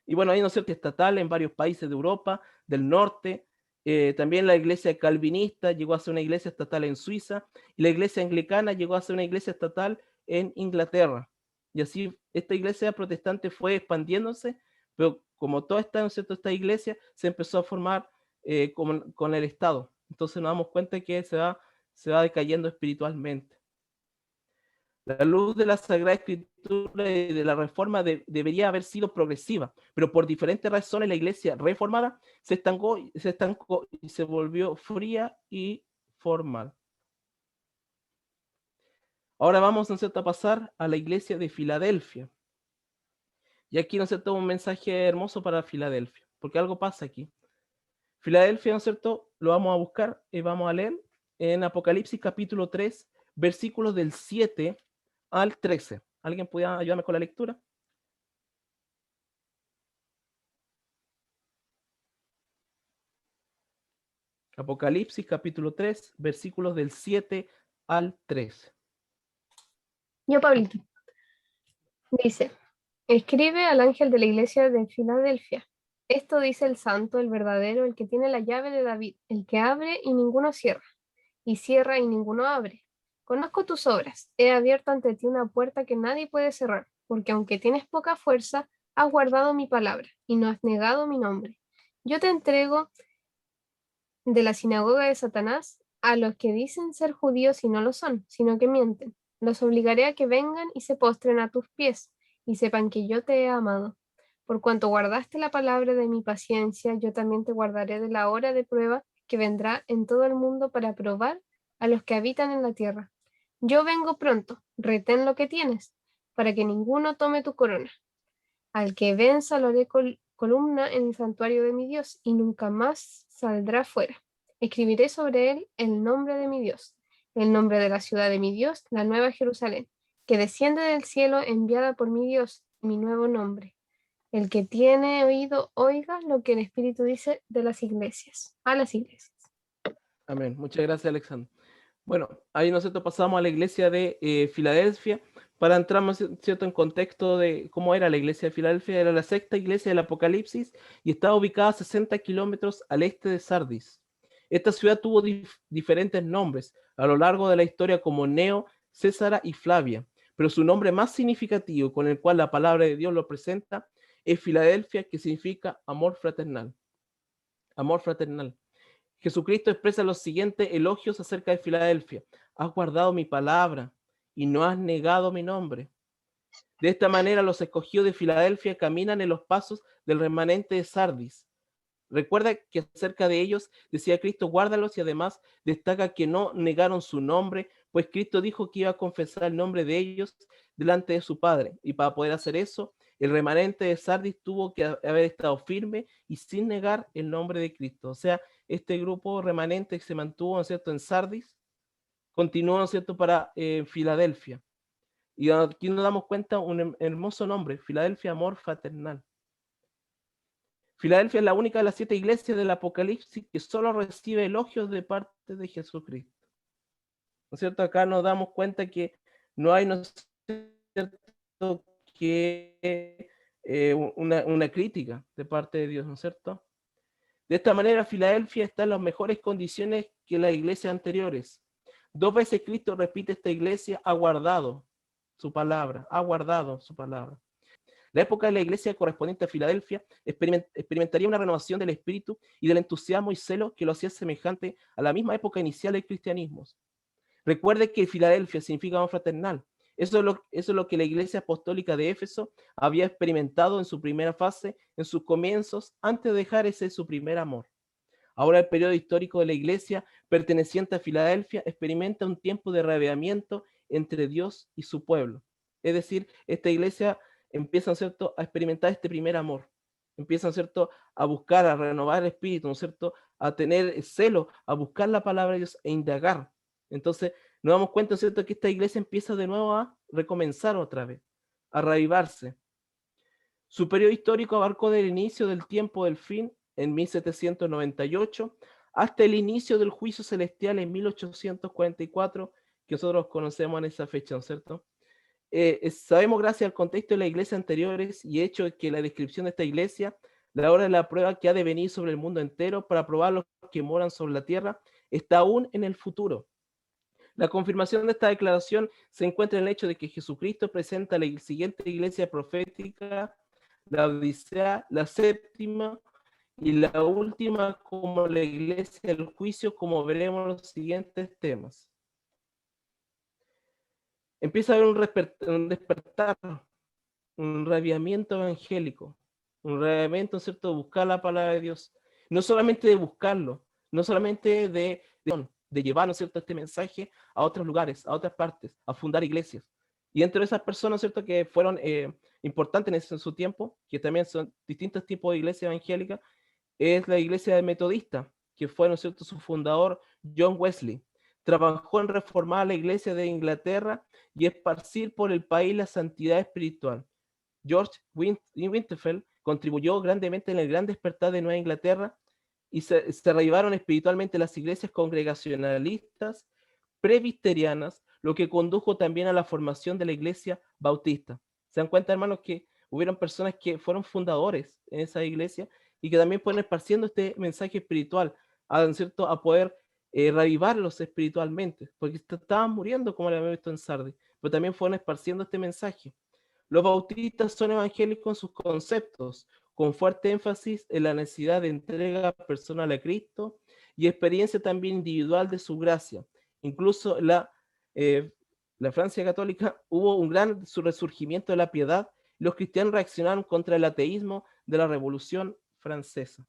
Y bueno, hay, ¿no es cierto?, estatal en varios países de Europa, del norte. También la iglesia calvinista llegó a ser una iglesia estatal en Suiza, y la iglesia anglicana llegó a ser una iglesia estatal en Inglaterra. Y así esta iglesia protestante fue expandiéndose, pero como toda esta, ¿no es cierto?, esta iglesia se empezó a formar con el Estado. Entonces nos damos cuenta que se va decayendo espiritualmente. La luz de la Sagrada Escritura y de la Reforma debería haber sido progresiva, pero por diferentes razones la Iglesia reformada se estancó y se volvió fría y formal. Ahora vamos, ¿no es cierto?, a pasar a la Iglesia de Filadelfia. Y aquí, ¿no es cierto?, un mensaje hermoso para Filadelfia, porque algo pasa aquí. Filadelfia, ¿no es cierto?, lo vamos a buscar y vamos a leer en Apocalipsis capítulo 3, versículos del 7 al 13. ¿Alguien puede ayudarme con la lectura? Apocalipsis capítulo 3, versículos del 7 al 13. Yo, Pablito, dice, escribe al ángel de la iglesia de Filadelfia. Esto dice el santo, el verdadero, el que tiene la llave de David, el que abre y ninguno cierra, y cierra y ninguno abre. Conozco tus obras, he abierto ante ti una puerta que nadie puede cerrar, porque aunque tienes poca fuerza, has guardado mi palabra y no has negado mi nombre. Yo te entrego de la sinagoga de Satanás a los que dicen ser judíos y no lo son, sino que mienten. Los obligaré a que vengan y se postren a tus pies, y sepan que yo te he amado. Por cuanto guardaste la palabra de mi paciencia, yo también te guardaré de la hora de prueba que vendrá en todo el mundo para probar a los que habitan en la tierra. Yo vengo pronto, retén lo que tienes, para que ninguno tome tu corona. Al que venza lo haré columna en el santuario de mi Dios, y nunca más saldrá fuera. Escribiré sobre él el nombre de mi Dios, el nombre de la ciudad de mi Dios, la nueva Jerusalén, que desciende del cielo, enviada por mi Dios, mi nuevo nombre. El que tiene oído, oiga lo que el Espíritu dice de las iglesias, a las iglesias. Amén. Muchas gracias, Alexander. Bueno, ahí nosotros pasamos a la iglesia de Filadelfia para entrar más, ¿cierto?, en contexto de cómo era la iglesia de Filadelfia. Era la sexta iglesia del Apocalipsis y estaba ubicada a 60 kilómetros al este de Sardis. Esta ciudad tuvo diferentes nombres a lo largo de la historia, como Neo, Césara y Flavia, pero su nombre más significativo, con el cual la palabra de Dios lo presenta, es Filadelfia, que significa amor fraternal. Amor fraternal. Jesucristo expresa los siguientes elogios acerca de Filadelfia: has guardado mi palabra y no has negado mi nombre. De esta manera los escogidos de Filadelfia caminan en los pasos del remanente de Sardis. Recuerda que acerca de ellos decía Cristo, guárdalos, y además destaca que no negaron su nombre, pues Cristo dijo que iba a confesar el nombre de ellos delante de su Padre. Y para poder hacer eso, el remanente de Sardis tuvo que haber estado firme y sin negar el nombre de Cristo. O sea, este grupo remanente que se mantuvo, ¿no es cierto?, en Sardis, continuó, ¿no es cierto?, para Filadelfia. Y aquí nos damos cuenta un hermoso nombre: Filadelfia, amor fraternal. Filadelfia es la única de las 7 iglesias del Apocalipsis que solo recibe elogios de parte de Jesucristo. ¿No es cierto? Acá nos damos cuenta que no hay, ¿no es cierto?, que una crítica de parte de Dios, ¿no es cierto? De esta manera, Filadelfia está en las mejores condiciones que las iglesias anteriores. 2 veces Cristo repite esta iglesia: ha guardado su palabra, ha guardado su palabra. La época de la iglesia correspondiente a Filadelfia experimentaría una renovación del espíritu y del entusiasmo y celo que lo hacía semejante a la misma época inicial del cristianismo. Recuerde que Filadelfia significa amor fraternal. Eso es lo que la iglesia apostólica de Éfeso había experimentado en su primera fase, en sus comienzos, antes de dejar ese su primer amor. Ahora el periodo histórico de la iglesia perteneciente a Filadelfia experimenta un tiempo de reavivamiento entre Dios y su pueblo. Es decir, esta iglesia empieza, ¿no es cierto?, a experimentar este primer amor. Empiezan, ¿no es cierto?, a buscar, a renovar el espíritu, ¿no es cierto?, a tener celo, a buscar la palabra de Dios e indagar. Entonces nos damos cuenta, ¿no es cierto?, que esta iglesia empieza de nuevo a recomenzar otra vez, a reavivarse. Su periodo histórico abarcó del inicio del tiempo del fin, en 1798, hasta el inicio del juicio celestial en 1844, que nosotros conocemos en esa fecha, ¿no es cierto? Sabemos, gracias al contexto de las iglesias anteriores y hecho de que la descripción de esta iglesia, la hora de la prueba que ha de venir sobre el mundo entero para probar los que moran sobre la tierra, está aún en el futuro. La confirmación de esta declaración se encuentra en el hecho de que Jesucristo presenta la siguiente iglesia profética, la Odisea, la séptima y la última, como la iglesia del juicio, como veremos en los siguientes temas. Empieza a haber un despertar, un reavivamiento evangélico, un reavivamiento, ¿cierto?, de buscar la palabra de Dios. No solamente de buscarlo, no solamente de llevar, ¿no es cierto?, este mensaje a otros lugares, a otras partes, a fundar iglesias. Y entre esas personas, ¿cierto?, que fueron importantes en su tiempo, que también son distintos tipos de iglesias evangélicas, es la iglesia metodista, que fue, ¿no es cierto?, su fundador, John Wesley. Trabajó en reformar la iglesia de Inglaterra y esparcir por el país la santidad espiritual. George Winterfeld contribuyó grandemente en el gran despertar de Nueva Inglaterra y se reavivaron espiritualmente las iglesias congregacionalistas presbiterianas, lo que condujo también a la formación de la iglesia bautista. ¿Se dan cuenta, hermanos, que hubieron personas que fueron fundadores en esa iglesia y que también fueron esparciendo este mensaje espiritual, ¿cierto?, a poder reavivarlos espiritualmente, porque estaban muriendo, como lo habíamos visto en Sardis, pero también fueron esparciendo este mensaje. Los bautistas son evangélicos en sus conceptos, con fuerte énfasis en la necesidad de entrega personal a Cristo y experiencia también individual de su gracia. Incluso la Francia católica hubo un gran resurgimiento de la piedad Los cristianos reaccionaron contra el ateísmo de la Revolución Francesa.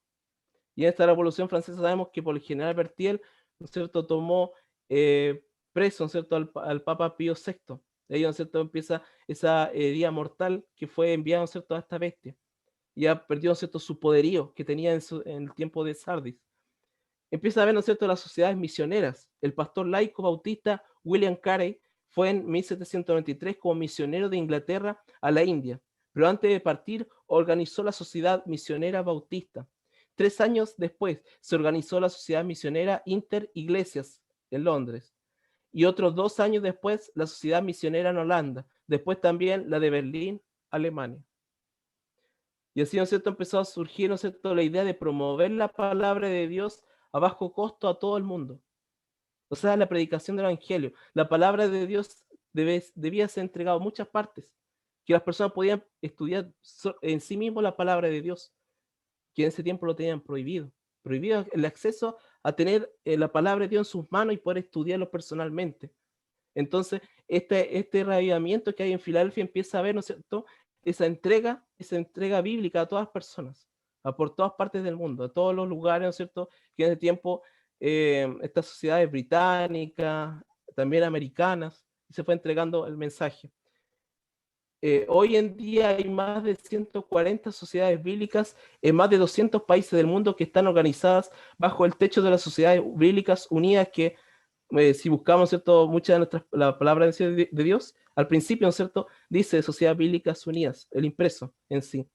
Y en esta Revolución Francesa sabemos que por el general Berthier, ¿no es cierto?, tomó preso, ¿no es cierto?, al Papa Pío VI. Ahí, ¿no es cierto?, empieza esa herida mortal que fue enviada, ¿no es cierto?, a esta bestia. Ya perdió, ¿no es cierto?, su poderío que tenía en el tiempo de Sardis. Empieza a ver, ¿no es cierto?, las sociedades misioneras. El pastor laico bautista William Carey fue en 1793 como misionero de Inglaterra a la India, pero antes de partir organizó la Sociedad Misionera Bautista. 3 años después se organizó la Sociedad Misionera Inter-Iglesias en Londres y otros 2 años después la Sociedad Misionera en Holanda, después también la de Berlín, Alemania. Y así, ¿no es cierto?, empezó a surgir, ¿no es cierto?, la idea de promover la palabra de Dios a bajo costo a todo el mundo. O sea, la predicación del Evangelio. La palabra de Dios debía ser entregada a muchas partes, que las personas podían estudiar en sí mismos la palabra de Dios, que en ese tiempo lo tenían prohibido. Prohibido el acceso a tener la palabra de Dios en sus manos y poder estudiarlo personalmente. Entonces, este reavivamiento que hay en Filadelfia empieza a ver, ¿no es cierto?, esa entrega bíblica a todas las personas, por todas partes del mundo, a todos los lugares, ¿no es cierto?, que en ese tiempo estas sociedades británicas, también americanas, se fue entregando el mensaje. Hoy en día hay más de 140 sociedades bíblicas en más de 200 países del mundo que están organizadas bajo el techo de las sociedades bíblicas unidas que si buscamos, ¿cierto?, muchas de nuestras, la palabra de Dios, al principio, ¿no es cierto?, dice Sociedades Bíblicas Unidas, el impreso en sí.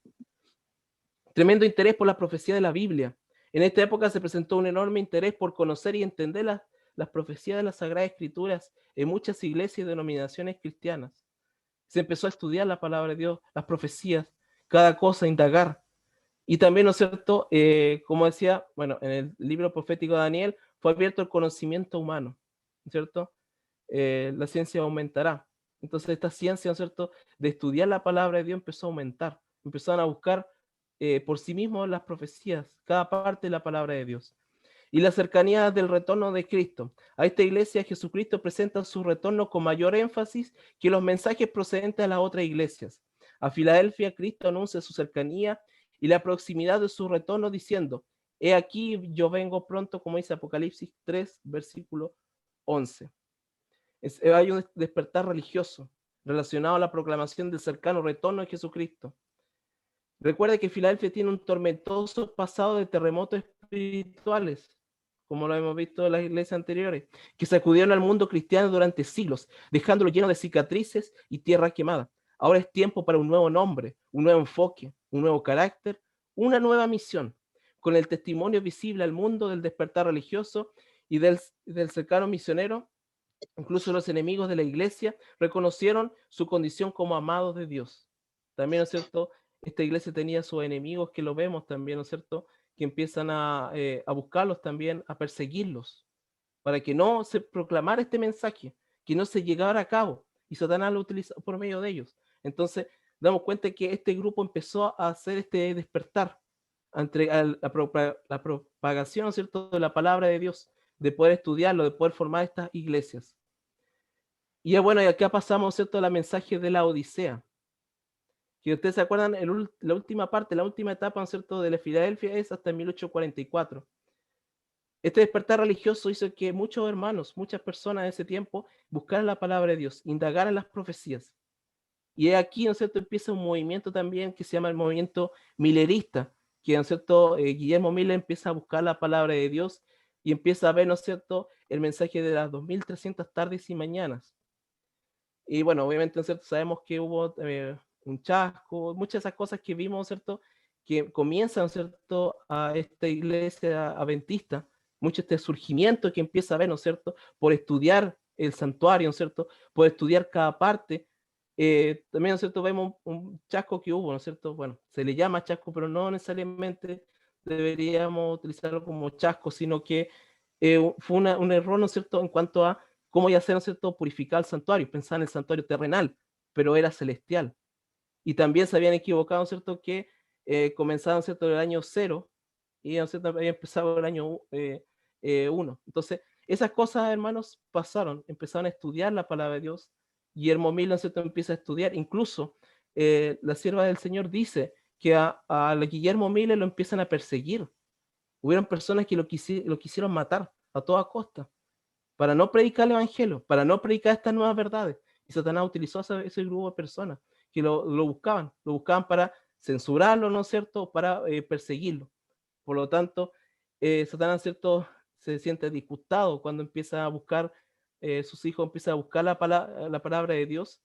Tremendo interés por la profecía de la Biblia. En esta época se presentó un enorme interés por conocer y entender las profecías de las Sagradas Escrituras en muchas iglesias y denominaciones cristianas. Se empezó a estudiar la palabra de Dios, las profecías, cada cosa, indagar. Y también, ¿no es cierto?, como decía, bueno, en el libro profético de Daniel, fue abierto el conocimiento humano, ¿cierto? La ciencia aumentará. Entonces esta ciencia, ¿no es cierto?, de estudiar la palabra de Dios empezó a aumentar. Empezaron a buscar por sí mismos las profecías, cada parte de la palabra de Dios. Y la cercanía del retorno de Cristo. A esta iglesia Jesucristo presenta su retorno con mayor énfasis que los mensajes procedentes de las otras iglesias. A Filadelfia, Cristo anuncia su cercanía y la proximidad de su retorno diciendo, he aquí yo vengo pronto, como dice Apocalipsis 3, versículo 11. Hay un despertar religioso relacionado a la proclamación del cercano retorno de Jesucristo. Recuerda que Filadelfia tiene un tormentoso pasado de terremotos espirituales, como lo hemos visto en las iglesias anteriores, que sacudieron al mundo cristiano durante siglos, dejándolo lleno de cicatrices y tierra quemada. Ahora es tiempo para un nuevo nombre, un nuevo enfoque, un nuevo carácter, una nueva misión, con el testimonio visible al mundo del despertar religioso y del cercano misionero. Incluso los enemigos de la iglesia reconocieron su condición como amados de Dios. También, ¿no es cierto?, esta iglesia tenía sus enemigos que lo vemos también, ¿no es cierto?, que empiezan a buscarlos también, a perseguirlos, para que no se proclamara este mensaje, que no se llegara a cabo, y Satanás lo utiliza por medio de ellos. Entonces, damos cuenta que este grupo empezó a hacer este despertar entre la propagación, ¿no es cierto?, de la palabra de Dios, de poder estudiarlo, de poder formar estas iglesias. Y ya bueno, y acá pasamos, ¿cierto?, a la mensaje de la Odisea. Que ustedes se acuerdan, la última parte, la última etapa, ¿no es cierto?, de la Filadelfia es hasta 1844. Este despertar religioso hizo que muchos hermanos, muchas personas en ese tiempo buscaran la palabra de Dios, indagaran las profecías. Y aquí, ¿no es cierto?, empieza un movimiento también que se llama el movimiento millerista, que, ¿no es cierto?, Guillermo Miller empieza a buscar la palabra de Dios y empieza a ver, ¿no es cierto?, el mensaje de las 2300 tardes y mañanas. Y bueno, obviamente, ¿no es cierto?, sabemos que hubo un chasco, muchas de esas cosas que vimos, ¿cierto?, que comienzan, ¿cierto?, a esta iglesia adventista, mucho este surgimiento que empieza a ver, ¿no es cierto?, por estudiar el santuario, ¿no es cierto?, por estudiar cada parte. También, ¿no es cierto?, vemos un chasco que hubo, ¿no es cierto?, bueno, se le llama chasco, pero no necesariamente deberíamos utilizarlo como chasco, sino que fue un error, ¿no es cierto?, en cuanto a cómo ya hacer, ¿no es cierto?, purificar el santuario. Pensaba en el santuario terrenal, pero era celestial. Y también se habían equivocado, ¿no es cierto?, que comenzaban, ¿cierto?, el año 0 y, ¿no es cierto?, había empezado el año 1. Entonces, esas cosas, hermanos, pasaron. Empezaron a estudiar la palabra de Dios. Guillermo Miller, ¿no es cierto?, empieza a estudiar. Incluso la sierva del Señor dice que a Guillermo Miller lo empiezan a perseguir. Hubieron personas que lo quisieron matar a toda costa para no predicar el evangelio, para no predicar estas nuevas verdades. Y Satanás utilizó ese grupo de personas que lo buscaban para censurarlo, ¿no es cierto?, para perseguirlo. Por lo tanto, Satanás, ¿cierto?, se siente disgustado cuando empieza a buscar, sus hijos empiezan a buscar la palabra de Dios,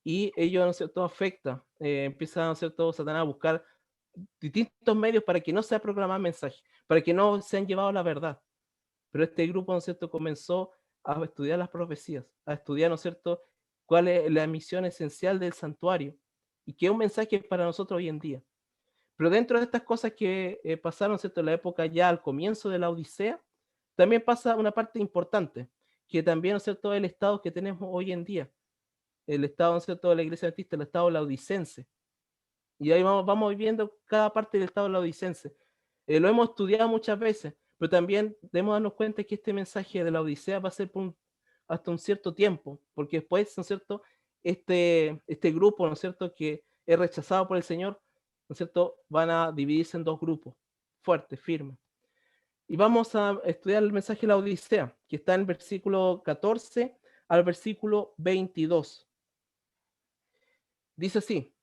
y ello, ¿no es cierto?, afecta, empieza, ¿no es cierto?, Satanás a buscar distintos medios para que no sea proclamado mensaje, para que no sean llevados a la verdad. Pero este grupo, ¿no es cierto?, comenzó a estudiar las profecías, a estudiar, ¿no es cierto?, cuál es la misión esencial del santuario, y que es un mensaje para nosotros hoy en día. Pero dentro de estas cosas que pasaron, ¿cierto?, en la época ya al comienzo de la Odisea, también pasa una parte importante, que también, ¿no es cierto?, el estado que tenemos hoy en día, el estado, ¿no es cierto?, de la iglesia adventista, el estado laodicense. Y ahí vamos viendo cada parte del estado laodicense. Lo hemos estudiado muchas veces, pero también debemos darnos cuenta que este mensaje de la Odisea va a ser hasta un cierto tiempo, porque después, ¿no es cierto?, este grupo, ¿no es cierto?, que es rechazado por el Señor, ¿no es cierto?, van a dividirse en dos grupos, fuertes, firmes. Y vamos a estudiar el mensaje de la Odisea, que está en el versículo 14 al versículo 22. Dice así: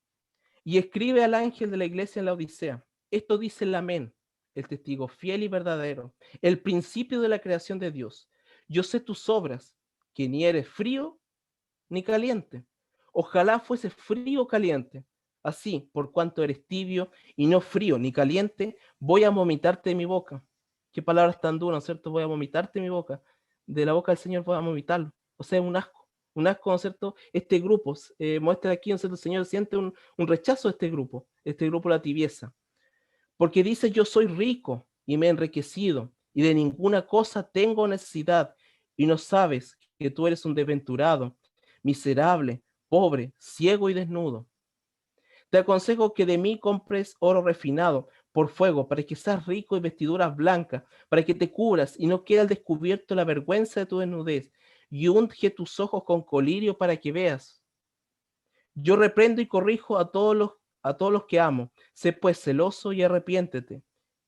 y escribe al ángel de la iglesia en la Odisea. Esto dice el Amén, el testigo fiel y verdadero, el principio de la creación de Dios. Yo sé tus obras, que ni eres frío ni caliente. Ojalá fuese frío o caliente. Así, por cuanto eres tibio y no frío ni caliente, voy a vomitarte de mi boca. Qué palabras tan duras, ¿cierto? Voy a vomitarte de mi boca. De la boca del Señor voy a vomitarlo. O sea, un asco. Un asco, ¿no es cierto? Este grupo muestra aquí, ¿no es cierto? El Señor siente un rechazo de este grupo la tibieza. Porque dice: yo soy rico y me he enriquecido, y de ninguna cosa tengo necesidad, y no sabes que tú eres un desventurado, miserable, pobre, ciego y desnudo. Te aconsejo que de mí compres oro refinado por fuego, para que seas rico, y vestiduras blancas, para que te cubras y no quede al descubierto la vergüenza de tu desnudez, y unge tus ojos con colirio para que veas. Yo reprendo y corrijo a todos los que amo. Sé pues celoso y arrepiéntete.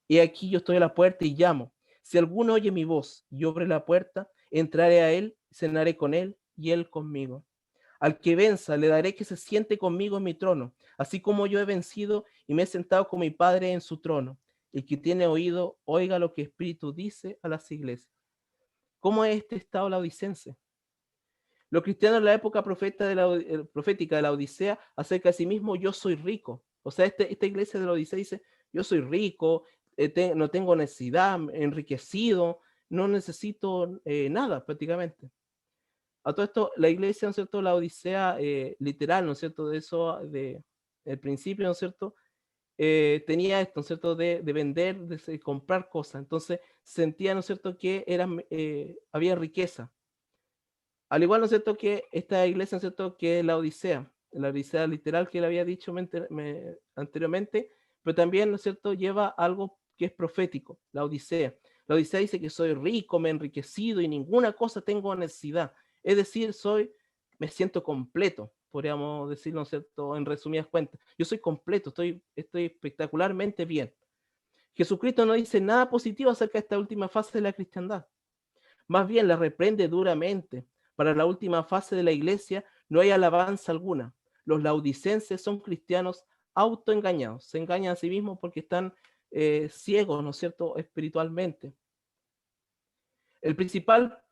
Y aquí yo estoy a la puerta y llamo. Si alguno oye mi voz y abre la puerta, entraré a él, cenaré con él y él conmigo. Al que venza, le daré que se siente conmigo en mi trono, así como yo he vencido y me he sentado con mi Padre en su trono. El que tiene oído, oiga lo que el Espíritu dice a las iglesias. ¿Cómo es este estado laodicense? Los cristianos en la época profética de la Odisea acerca de sí mismo: yo soy rico. O sea, esta iglesia de la Odisea dice: yo soy rico, no tengo necesidad, enriquecido, no necesito nada prácticamente. A todo esto, la iglesia, ¿no es cierto?, la Odisea literal, ¿no es cierto?, de eso, el principio, ¿no es cierto?, tenía esto, ¿no es cierto?, de vender, de comprar cosas. Entonces sentía, ¿no es cierto?, que había riqueza. Al igual, ¿no es cierto?, que esta iglesia, ¿no es cierto?, que la Odisea literal que le había dicho anteriormente, pero también, ¿no es cierto?, lleva algo que es profético, la Odisea. La Odisea dice que soy rico, me he enriquecido y ninguna cosa tengo necesidad. Es decir, me siento completo, podríamos decir, ¿no es cierto?, en resumidas cuentas. Yo soy completo, estoy espectacularmente bien. Jesucristo no dice nada positivo acerca de esta última fase de la cristiandad. Más bien la reprende duramente. Para la última fase de la iglesia no hay alabanza alguna. Los laodicenses son cristianos autoengañados. Se engañan a sí mismos porque están ciegos, ¿no es cierto?, espiritualmente. El principal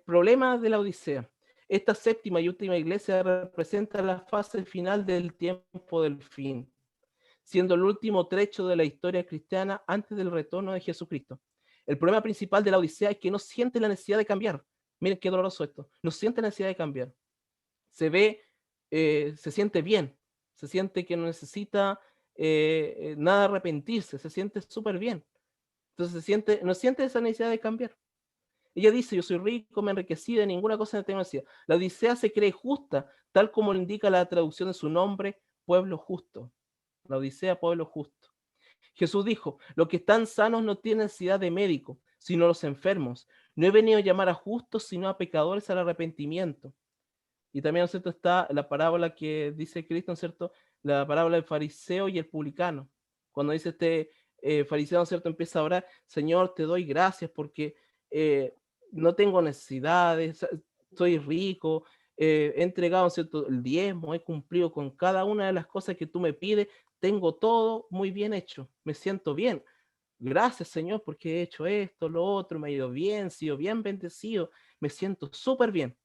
problema de la Odisea: esta séptima y última iglesia representa la fase final del tiempo del fin, siendo el último trecho de la historia cristiana antes del retorno de Jesucristo. El problema principal de la Odisea es que no siente la necesidad de cambiar. Miren qué doloroso esto. No siente la necesidad de cambiar. Se siente bien. Se siente que no necesita nada arrepentirse. Se siente súper bien. Entonces no siente esa necesidad de cambiar. Ella dice: yo soy rico, me he enriquecido, de ninguna cosa no tengo necesidad. La Odisea se cree justa, tal como lo indica la traducción de su nombre, pueblo justo. La Odisea, pueblo justo. Jesús dijo: los que están sanos no tienen necesidad de médico, sino los enfermos. No he venido a llamar a justos, sino a pecadores al arrepentimiento. Y también, ¿no es cierto?, está la parábola que dice Cristo, ¿no es cierto?, la parábola del fariseo y el publicano. Cuando dice este fariseo, ¿no es cierto?, empieza a orar: Señor, te doy gracias porque eh, no tengo necesidades, soy rico, he entregado, ¿no es cierto?, el diezmo, he cumplido con cada una de las cosas que tú me pides, tengo todo muy bien hecho, me siento bien. Gracias, Señor, porque he hecho esto, lo otro, me ha ido bien, he sido bien bendecido, me siento súper bien.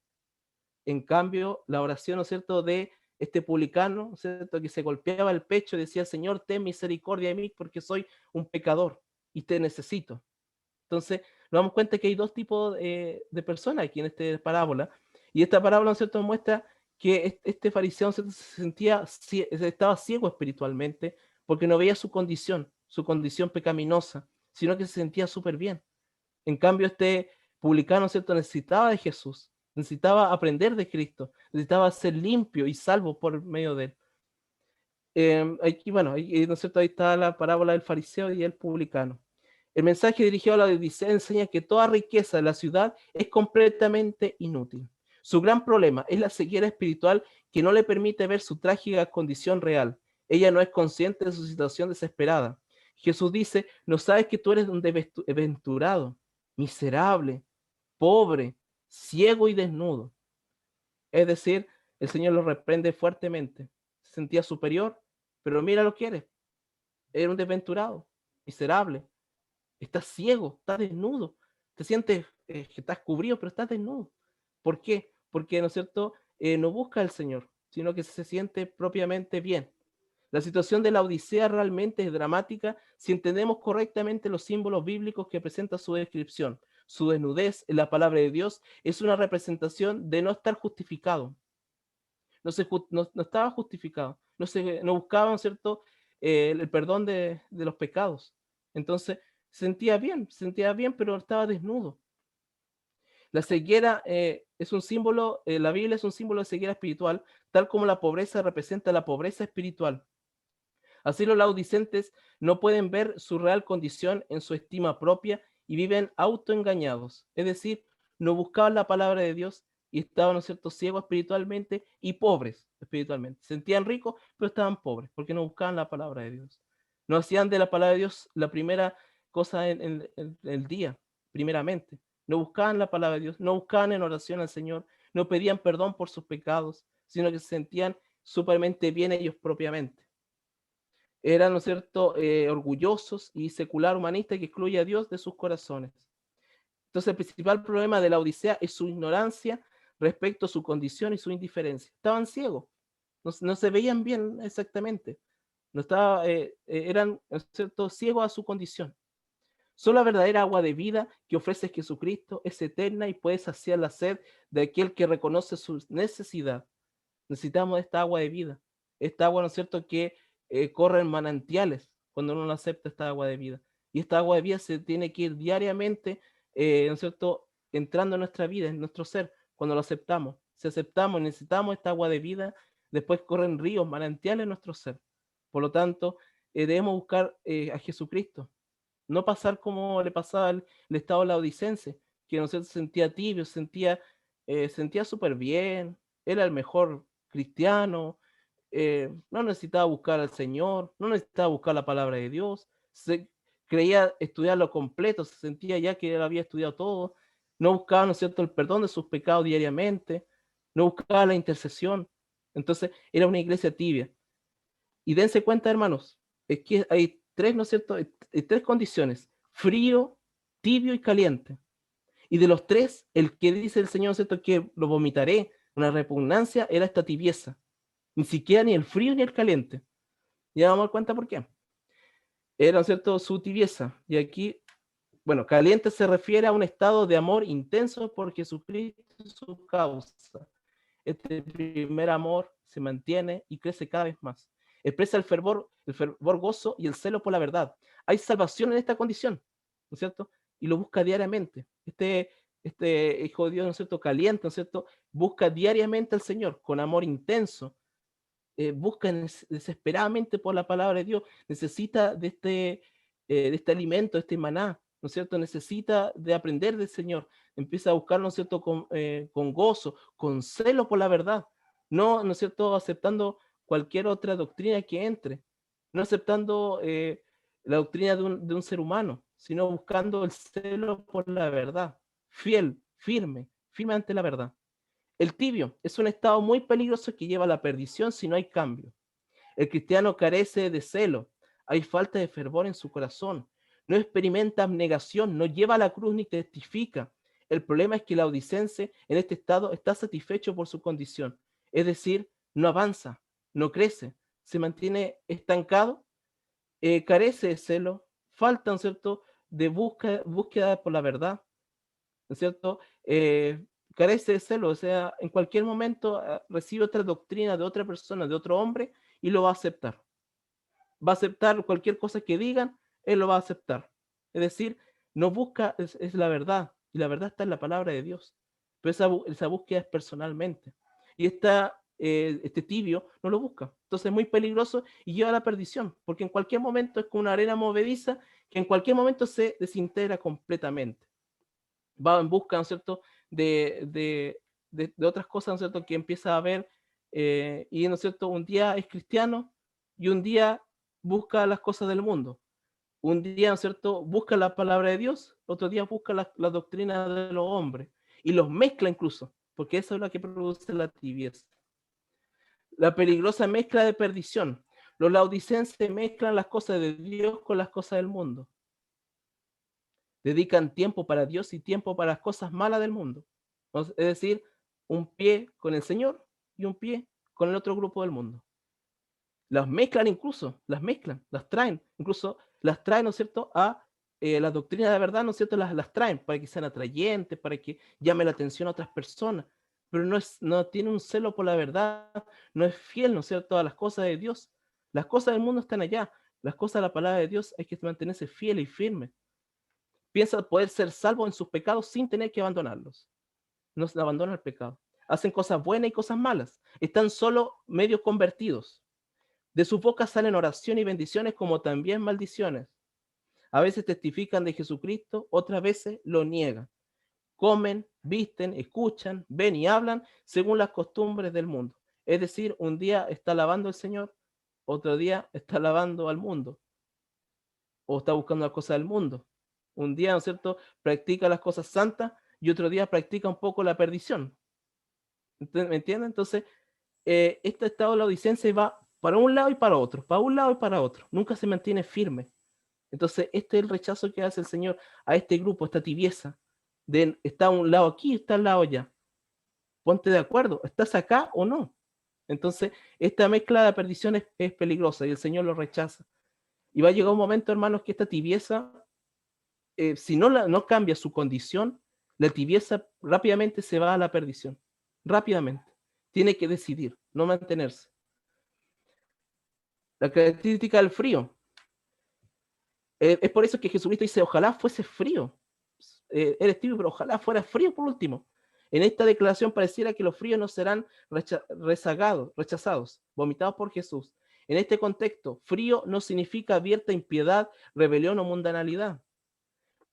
En cambio, la oración, ¿no es cierto?, de este publicano, ¿no es cierto?, que se golpeaba el pecho y decía: Señor, ten misericordia de mí porque soy un pecador y te necesito. Entonces, nos damos cuenta que hay dos tipos de personas aquí en esta parábola. Y esta parábola, ¿no es cierto?, muestra que este fariseo, ¿no es cierto?, estaba ciego espiritualmente porque no veía su condición pecaminosa, sino que se sentía súper bien. En cambio, este publicano, ¿no es cierto?, necesitaba de Jesús, necesitaba aprender de Cristo, necesitaba ser limpio y salvo por medio de él. Aquí, bueno, ¿no es cierto?, ahí está la parábola del fariseo y el publicano. El mensaje dirigido a la Odisea enseña que toda riqueza de la ciudad es completamente inútil. Su gran problema es la ceguera espiritual que no le permite ver su trágica condición real. Ella no es consciente de su situación desesperada. Jesús dice: no sabes que tú eres un desventurado, miserable, pobre, ciego y desnudo. Es decir, el Señor lo reprende fuertemente. Se sentía superior, pero mira lo que eres. Era un desventurado, miserable, estás ciego, estás desnudo, te sientes que estás cubrido, pero estás desnudo. ¿Por qué? Porque, ¿no es cierto?, no busca al Señor, sino que se siente propiamente bien. La situación de la Odisea realmente es dramática si entendemos correctamente los símbolos bíblicos que presenta su descripción. Su desnudez en la palabra de Dios es una representación de no estar justificado. No estaba justificado, no buscaba, ¿no es cierto?, el perdón de los pecados. Entonces, se sentía bien, pero estaba desnudo. La ceguera es un símbolo, la Biblia es un símbolo de ceguera espiritual, tal como la pobreza representa la pobreza espiritual. Así los laodicentes no pueden ver su real condición en su estima propia y viven autoengañados. Es decir, no buscaban la palabra de Dios y estaban, ¿no es cierto?, ciegos espiritualmente y pobres espiritualmente. Se sentían ricos, pero estaban pobres porque no buscaban la palabra de Dios. No hacían de la palabra de Dios la primera cosa en el día, primeramente. No buscaban la palabra de Dios, no buscaban en oración al Señor, no pedían perdón por sus pecados, sino que se sentían supermente bien ellos propiamente. Eran, ¿no es cierto?, orgullosos y secular humanista que excluye a Dios de sus corazones. Entonces, el principal problema de la Odisea es su ignorancia respecto a su condición y su indiferencia. Estaban ciegos, no se veían bien exactamente, eran, ¿no es cierto?, ciegos a su condición. Solo la verdadera agua de vida que ofrece Jesucristo es eterna y puede saciar la sed de aquel que reconoce su necesidad. Necesitamos esta agua de vida, esta agua, ¿no es cierto?, que corre en manantiales cuando uno no acepta esta agua de vida. Y esta agua de vida se tiene que ir diariamente, ¿no es cierto?, entrando en nuestra vida, en nuestro ser, cuando lo aceptamos. Si aceptamos, necesitamos esta agua de vida, después corren ríos, manantiales en nuestro ser. Por lo tanto, debemos buscar a Jesucristo, no pasar como le pasaba el estado laodicense, que no se sentía tibio, sentía súper bien, era el mejor cristiano, no necesitaba buscar al Señor, no necesitaba buscar la palabra de Dios, creía estudiarlo completo, se sentía ya que él había estudiado todo, no buscaba, ¿no es cierto?, el perdón de sus pecados diariamente, no buscaba la intercesión. Entonces era una iglesia tibia. Y dense cuenta, hermanos, es que hay tres, ¿no es cierto?, hay tres condiciones: frío, tibio y caliente. Y de los tres, el que dice el Señor, ¿no es cierto?, que lo vomitaré, una repugnancia, era esta tibieza. Ni siquiera ni el frío ni el caliente. Ya vamos a dar cuenta por qué. Era, ¿no es cierto?, su tibieza. Y aquí, bueno, caliente se refiere a un estado de amor intenso por Jesucristo y su causa. Este primer amor se mantiene y crece cada vez más. Expresa el fervor gozo y el celo por la verdad. Hay salvación en esta condición, ¿no es cierto? Y lo busca diariamente. Este hijo de Dios, ¿no es cierto?, caliente, ¿no es cierto?, busca diariamente al Señor con amor intenso, busca desesperadamente por la palabra de Dios, necesita de este alimento, de este maná, ¿no es cierto? Necesita de aprender del Señor, empieza a buscar, ¿no es cierto?, con gozo, con celo por la verdad, no es cierto?, aceptando cualquier otra doctrina que entre, no aceptando la doctrina de un ser humano, sino buscando el celo por la verdad, fiel, firme ante la verdad. El tibio es un estado muy peligroso que lleva a la perdición si no hay cambio. El cristiano carece de celo, hay falta de fervor en su corazón, no experimenta abnegación, no lleva a la cruz ni testifica. El problema es que el laodicense en este estado está satisfecho por su condición, es decir, no avanza, no crece, se mantiene estancado, carece de celo, falta, ¿no es cierto?, de búsqueda por la verdad, ¿no es cierto? Carece de celo, o sea, en cualquier momento recibe otra doctrina de otra persona, de otro hombre, y lo va a aceptar. Va a aceptar cualquier cosa que digan, él lo va a aceptar. Es decir, no busca, es la verdad, y la verdad está en la palabra de Dios. Pero esa búsqueda es personalmente. Y este tibio no lo busca. Entonces es muy peligroso y lleva a la perdición, porque en cualquier momento es como una arena movediza que en cualquier momento se desintegra completamente. Va en busca, ¿no es cierto?, de otras cosas, ¿no es cierto?, que empieza a ver, y, ¿no es cierto?, un día es cristiano y un día busca las cosas del mundo. Un día, ¿no es cierto?, busca la palabra de Dios, otro día busca la doctrina de los hombres y los mezcla incluso, porque eso es lo que produce la tibieza. La peligrosa mezcla de perdición. Los laodicenses mezclan las cosas de Dios con las cosas del mundo. Dedican tiempo para Dios y tiempo para las cosas malas del mundo. Es decir, un pie con el Señor y un pie con el otro grupo del mundo. Las mezclan incluso, las traen, incluso las traen, ¿no es cierto?, a la doctrina de la verdad, ¿no es cierto?, las traen para que sean atrayentes, para que llame la atención a otras personas, pero no tiene un celo por la verdad, no es fiel, ¿no es cierto?, a las cosas de Dios. Las cosas del mundo están allá, las cosas de la palabra de Dios hay que mantenerse fiel y firme. Piensa poder ser salvo en sus pecados sin tener que abandonarlos. No se abandonan el pecado. Hacen cosas buenas y cosas malas. Están solo medio convertidos. De su boca salen oraciones y bendiciones como también maldiciones. A veces testifican de Jesucristo, otras veces lo niegan. Comen, visten, escuchan, ven y hablan según las costumbres del mundo. Es decir, un día está alabando al Señor, otro día está alabando al mundo o está buscando las cosas del mundo. Un día, ¿no es cierto?, practica las cosas santas y otro día practica un poco la perdición. ¿Me entienden? Entonces, este estado laodicense va para un lado y para otro, para un lado y para otro. Nunca se mantiene firme. Entonces, este es el rechazo que hace el Señor a este grupo, esta tibieza. Está a un lado aquí, está al lado allá. Ponte de acuerdo, ¿estás acá o no? Entonces, esta mezcla de perdición es peligrosa y el Señor lo rechaza. Y va a llegar un momento, hermanos, que esta tibieza, si no cambia su condición, la tibieza rápidamente se va a la perdición. Rápidamente. Tiene que decidir, no mantenerse. La característica del frío. Es por eso que Jesucristo dice, ojalá fuese frío. Eres tibio, pero ojalá fuera frío por último. En esta declaración pareciera que los fríos no serán rechazados, vomitados por Jesús. En este contexto, frío no significa abierta impiedad, rebelión o mundanalidad.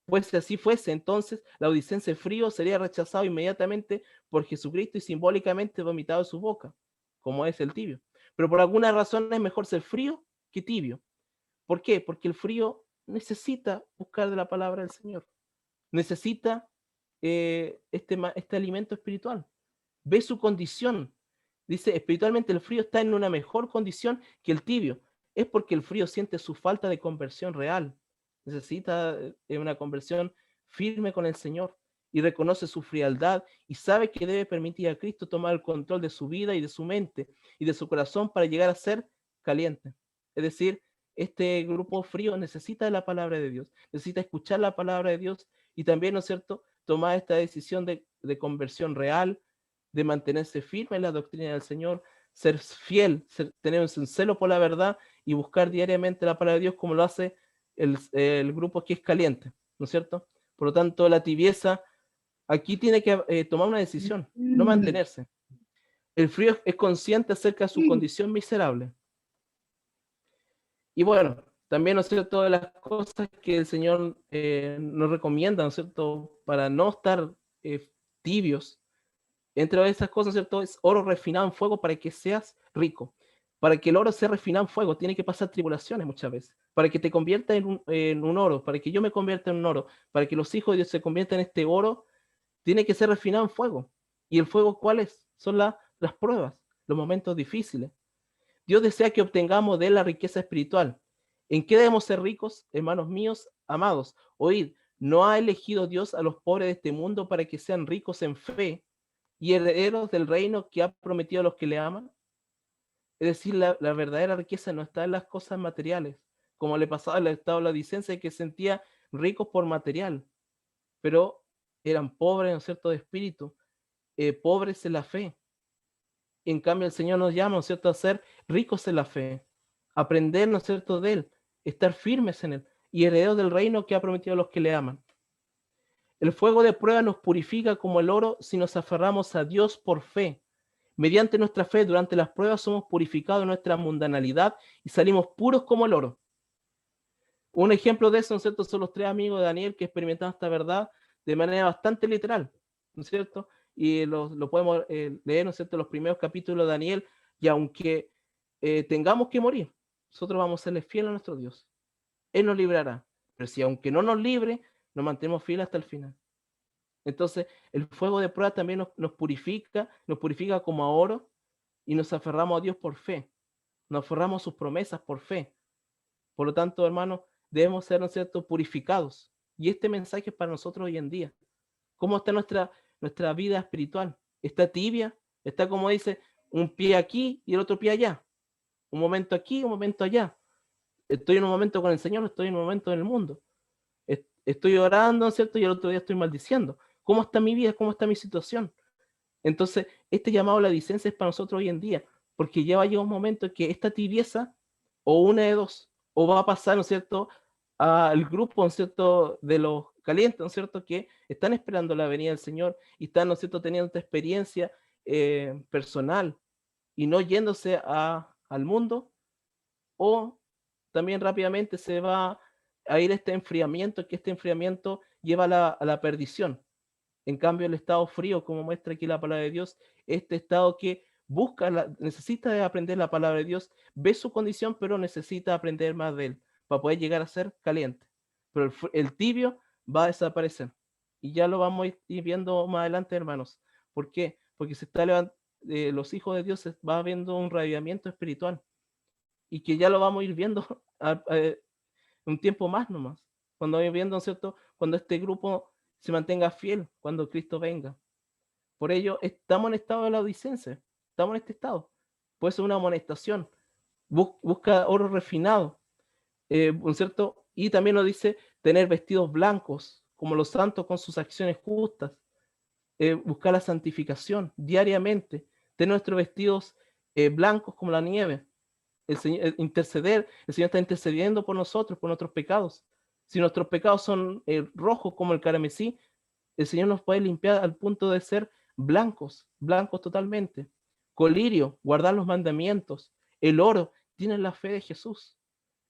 Pues si así fuese, entonces la laodicense frío sería rechazado inmediatamente por Jesucristo y simbólicamente vomitado de su boca, como es el tibio. Pero por alguna razón es mejor ser frío que tibio. ¿Por qué? Porque el frío necesita buscar de la palabra del Señor. Necesita este alimento espiritual. Ve su condición. Dice, espiritualmente el frío está en una mejor condición que el tibio. Es porque el frío siente su falta de conversión real. Necesita una conversión firme con el Señor y reconoce su frialdad y sabe que debe permitir a Cristo tomar el control de su vida y de su mente y de su corazón para llegar a ser caliente. Es decir, este grupo frío necesita de la palabra de Dios, necesita escuchar la palabra de Dios y también, ¿no es cierto?, tomar esta decisión de conversión real, de mantenerse firme en la doctrina del Señor, ser fiel, tener un celo por la verdad y buscar diariamente la palabra de Dios como lo hace el grupo que es caliente, ¿no es cierto? Por lo tanto, la tibieza aquí tiene que tomar una decisión, no mantenerse. El frío es consciente acerca de su condición miserable. Y bueno, también, ¿no es cierto?, todas las cosas que el Señor nos recomienda, ¿no es cierto?, para no estar tibios. Entre esas cosas, ¿cierto?, es oro refinado en fuego para que seas rico. Para que el oro sea refinado en fuego, tiene que pasar tribulaciones muchas veces. Para que te convierta en un oro, para que yo me convierta en un oro, para que los hijos de Dios se conviertan en este oro, tiene que ser refinado en fuego. ¿Y el fuego cuál es? Son las pruebas, los momentos difíciles. Dios desea que obtengamos de él la riqueza espiritual. ¿En qué debemos ser ricos, hermanos míos, amados? Oíd, ¿no ha elegido Dios a los pobres de este mundo para que sean ricos en fe y herederos del reino que ha prometido a los que le aman? Es decir, la verdadera riqueza no está en las cosas materiales, como le pasaba al estado de la licencia que sentía ricos por material, pero eran pobres, ¿no es cierto?, de espíritu, pobres en la fe. En cambio, el Señor nos llama, ¿no es cierto?, a ser ricos en la fe, aprender, ¿no es cierto?, de Él, estar firmes en Él y herederos del reino que ha prometido a los que le aman. El fuego de prueba nos purifica como el oro si nos aferramos a Dios por fe. Mediante nuestra fe, durante las pruebas somos purificados de nuestra mundanalidad y salimos puros como el oro. Un ejemplo de eso, ¿no es cierto?, son los 3 amigos de Daniel que experimentaron esta verdad de manera bastante literal, ¿no es cierto? Y lo podemos leer, ¿no es cierto?, los primeros capítulos de Daniel, y aunque tengamos que morir, nosotros vamos a serle fieles a nuestro Dios. Él nos librará. Pero si aunque no nos libre, nos mantenemos fieles hasta el final. Entonces, el fuego de prueba también nos purifica como a oro, y nos aferramos a Dios por fe. Nos aferramos a sus promesas por fe. Por lo tanto, hermanos, debemos ser, ¿no es cierto?, purificados. Y este mensaje es para nosotros hoy en día. ¿Cómo está nuestra vida espiritual? ¿Está tibia? ¿Está, como dice, un pie aquí y el otro pie allá? Un momento aquí, un momento allá. Estoy en un momento con el Señor, estoy en un momento en el mundo. Estoy orando, ¿no es cierto? Y el otro día estoy maldiciendo. ¿Cómo está mi vida? ¿Cómo está mi situación? Entonces, este llamado a la licencia es para nosotros hoy en día, porque ya va a llegar un momento en que esta tibieza, o una de dos, o va a pasar, ¿no es cierto?, al grupo, ¿no es cierto?, de los calientes, ¿no es cierto?, que están esperando la venida del Señor y están, ¿no es cierto?, teniendo esta experiencia personal y no yéndose al mundo, o también rápidamente se va a ir este enfriamiento, que este enfriamiento lleva a la perdición. En cambio, el estado frío, como muestra aquí la palabra de Dios, este estado que necesita de aprender la palabra de Dios, ve su condición, pero necesita aprender más de él para poder llegar a ser caliente. Pero el tibio va a desaparecer. Y ya lo vamos a ir viendo más adelante, hermanos. ¿Por qué? Porque se está los hijos de Dios, va habiendo un radiamiento espiritual. Y que ya lo vamos a ir viendo un tiempo más nomás. Cuando vaya viendo, ¿cierto?, cuando este grupo se mantenga fiel, cuando Cristo venga. Por ello, estamos en estado de la odicencia, estamos en este estado. Puede ser una amonestación. Busca oro refinado, ¿no es cierto? Y también nos dice tener vestidos blancos, como los santos con sus acciones justas. Buscar la santificación diariamente, tener nuestros vestidos blancos como la nieve. El Señor, interceder, el Señor está intercediendo por nosotros, por nuestros pecados. Si nuestros pecados son rojos como el carmesí, el Señor nos puede limpiar al punto de ser blancos, blancos totalmente. Colirio, guardar los mandamientos. El oro, tienen la fe de Jesús.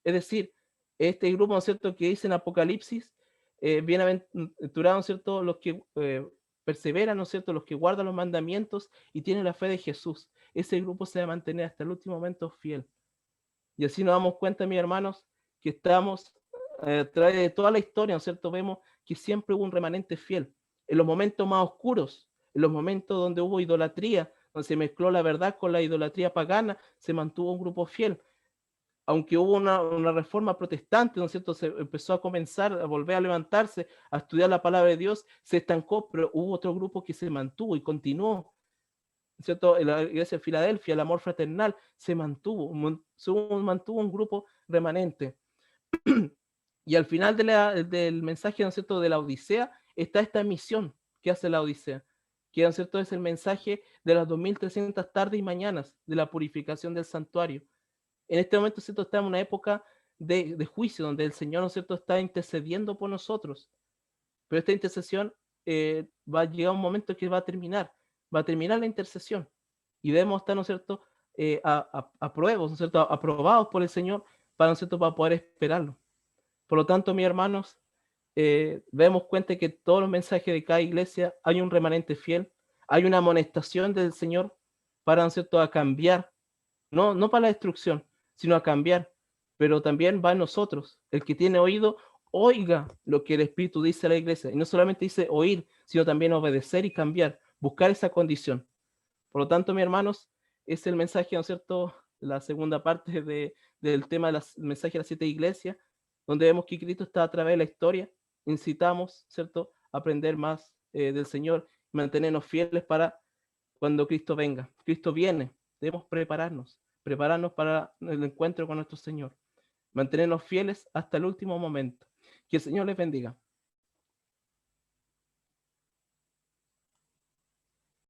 Es decir, este grupo, ¿no es cierto?, que dice en Apocalipsis, bienaventurados, ¿no es cierto?, los que perseveran, ¿no es cierto?, los que guardan los mandamientos y tienen la fe de Jesús. Ese grupo se va a mantener hasta el último momento fiel. Y así nos damos cuenta, mis hermanos, que estamos a través de toda la historia, ¿no es cierto? Vemos que siempre hubo un remanente fiel. En los momentos más oscuros, en los momentos donde hubo idolatría, donde se mezcló la verdad con la idolatría pagana, se mantuvo un grupo fiel. Aunque hubo una reforma protestante, ¿no es cierto? Se empezó a comenzar a volver a levantarse, a estudiar la palabra de Dios, se estancó, pero hubo otro grupo que se mantuvo y continuó, ¿cierto? En la iglesia de Filadelfia, el amor fraternal se mantuvo un grupo remanente. Y al final del mensaje, ¿no es cierto?, de la Odisea, está esta misión que hace la Odisea, que, ¿no es cierto?, es el mensaje de las 2300 tardes y mañanas de la purificación del santuario. En este momento, ¿cierto?, está en una época de juicio, donde el Señor, ¿no es cierto?, está intercediendo por nosotros. Pero esta intercesión va a llegar un momento que va a terminar la intercesión. Y debemos estar, ¿no es cierto?, aprobados, ¿no es cierto?, aprobados por el Señor para, ¿no es cierto?, para poder esperarlo. Por lo tanto, mis hermanos, vemos cuenta que todos los mensajes de cada iglesia hay un remanente fiel, hay una amonestación del Señor para, ¿no es cierto?, a cambiar no para la destrucción, sino a cambiar. Pero también va en nosotros. El que tiene oído, oiga lo que el Espíritu dice a la iglesia. Y no solamente dice oír, sino también obedecer y cambiar, buscar esa condición. Por lo tanto, mis hermanos, es el mensaje, ¿no es cierto? La segunda parte del tema del mensaje de las 7 iglesias, donde vemos que Cristo está a través de la historia. Incitamos, ¿cierto?, a aprender más del Señor, mantenernos fieles para cuando Cristo venga. Cristo viene, debemos prepararnos para el encuentro con nuestro Señor, mantenernos fieles hasta el último momento. Que el Señor les bendiga.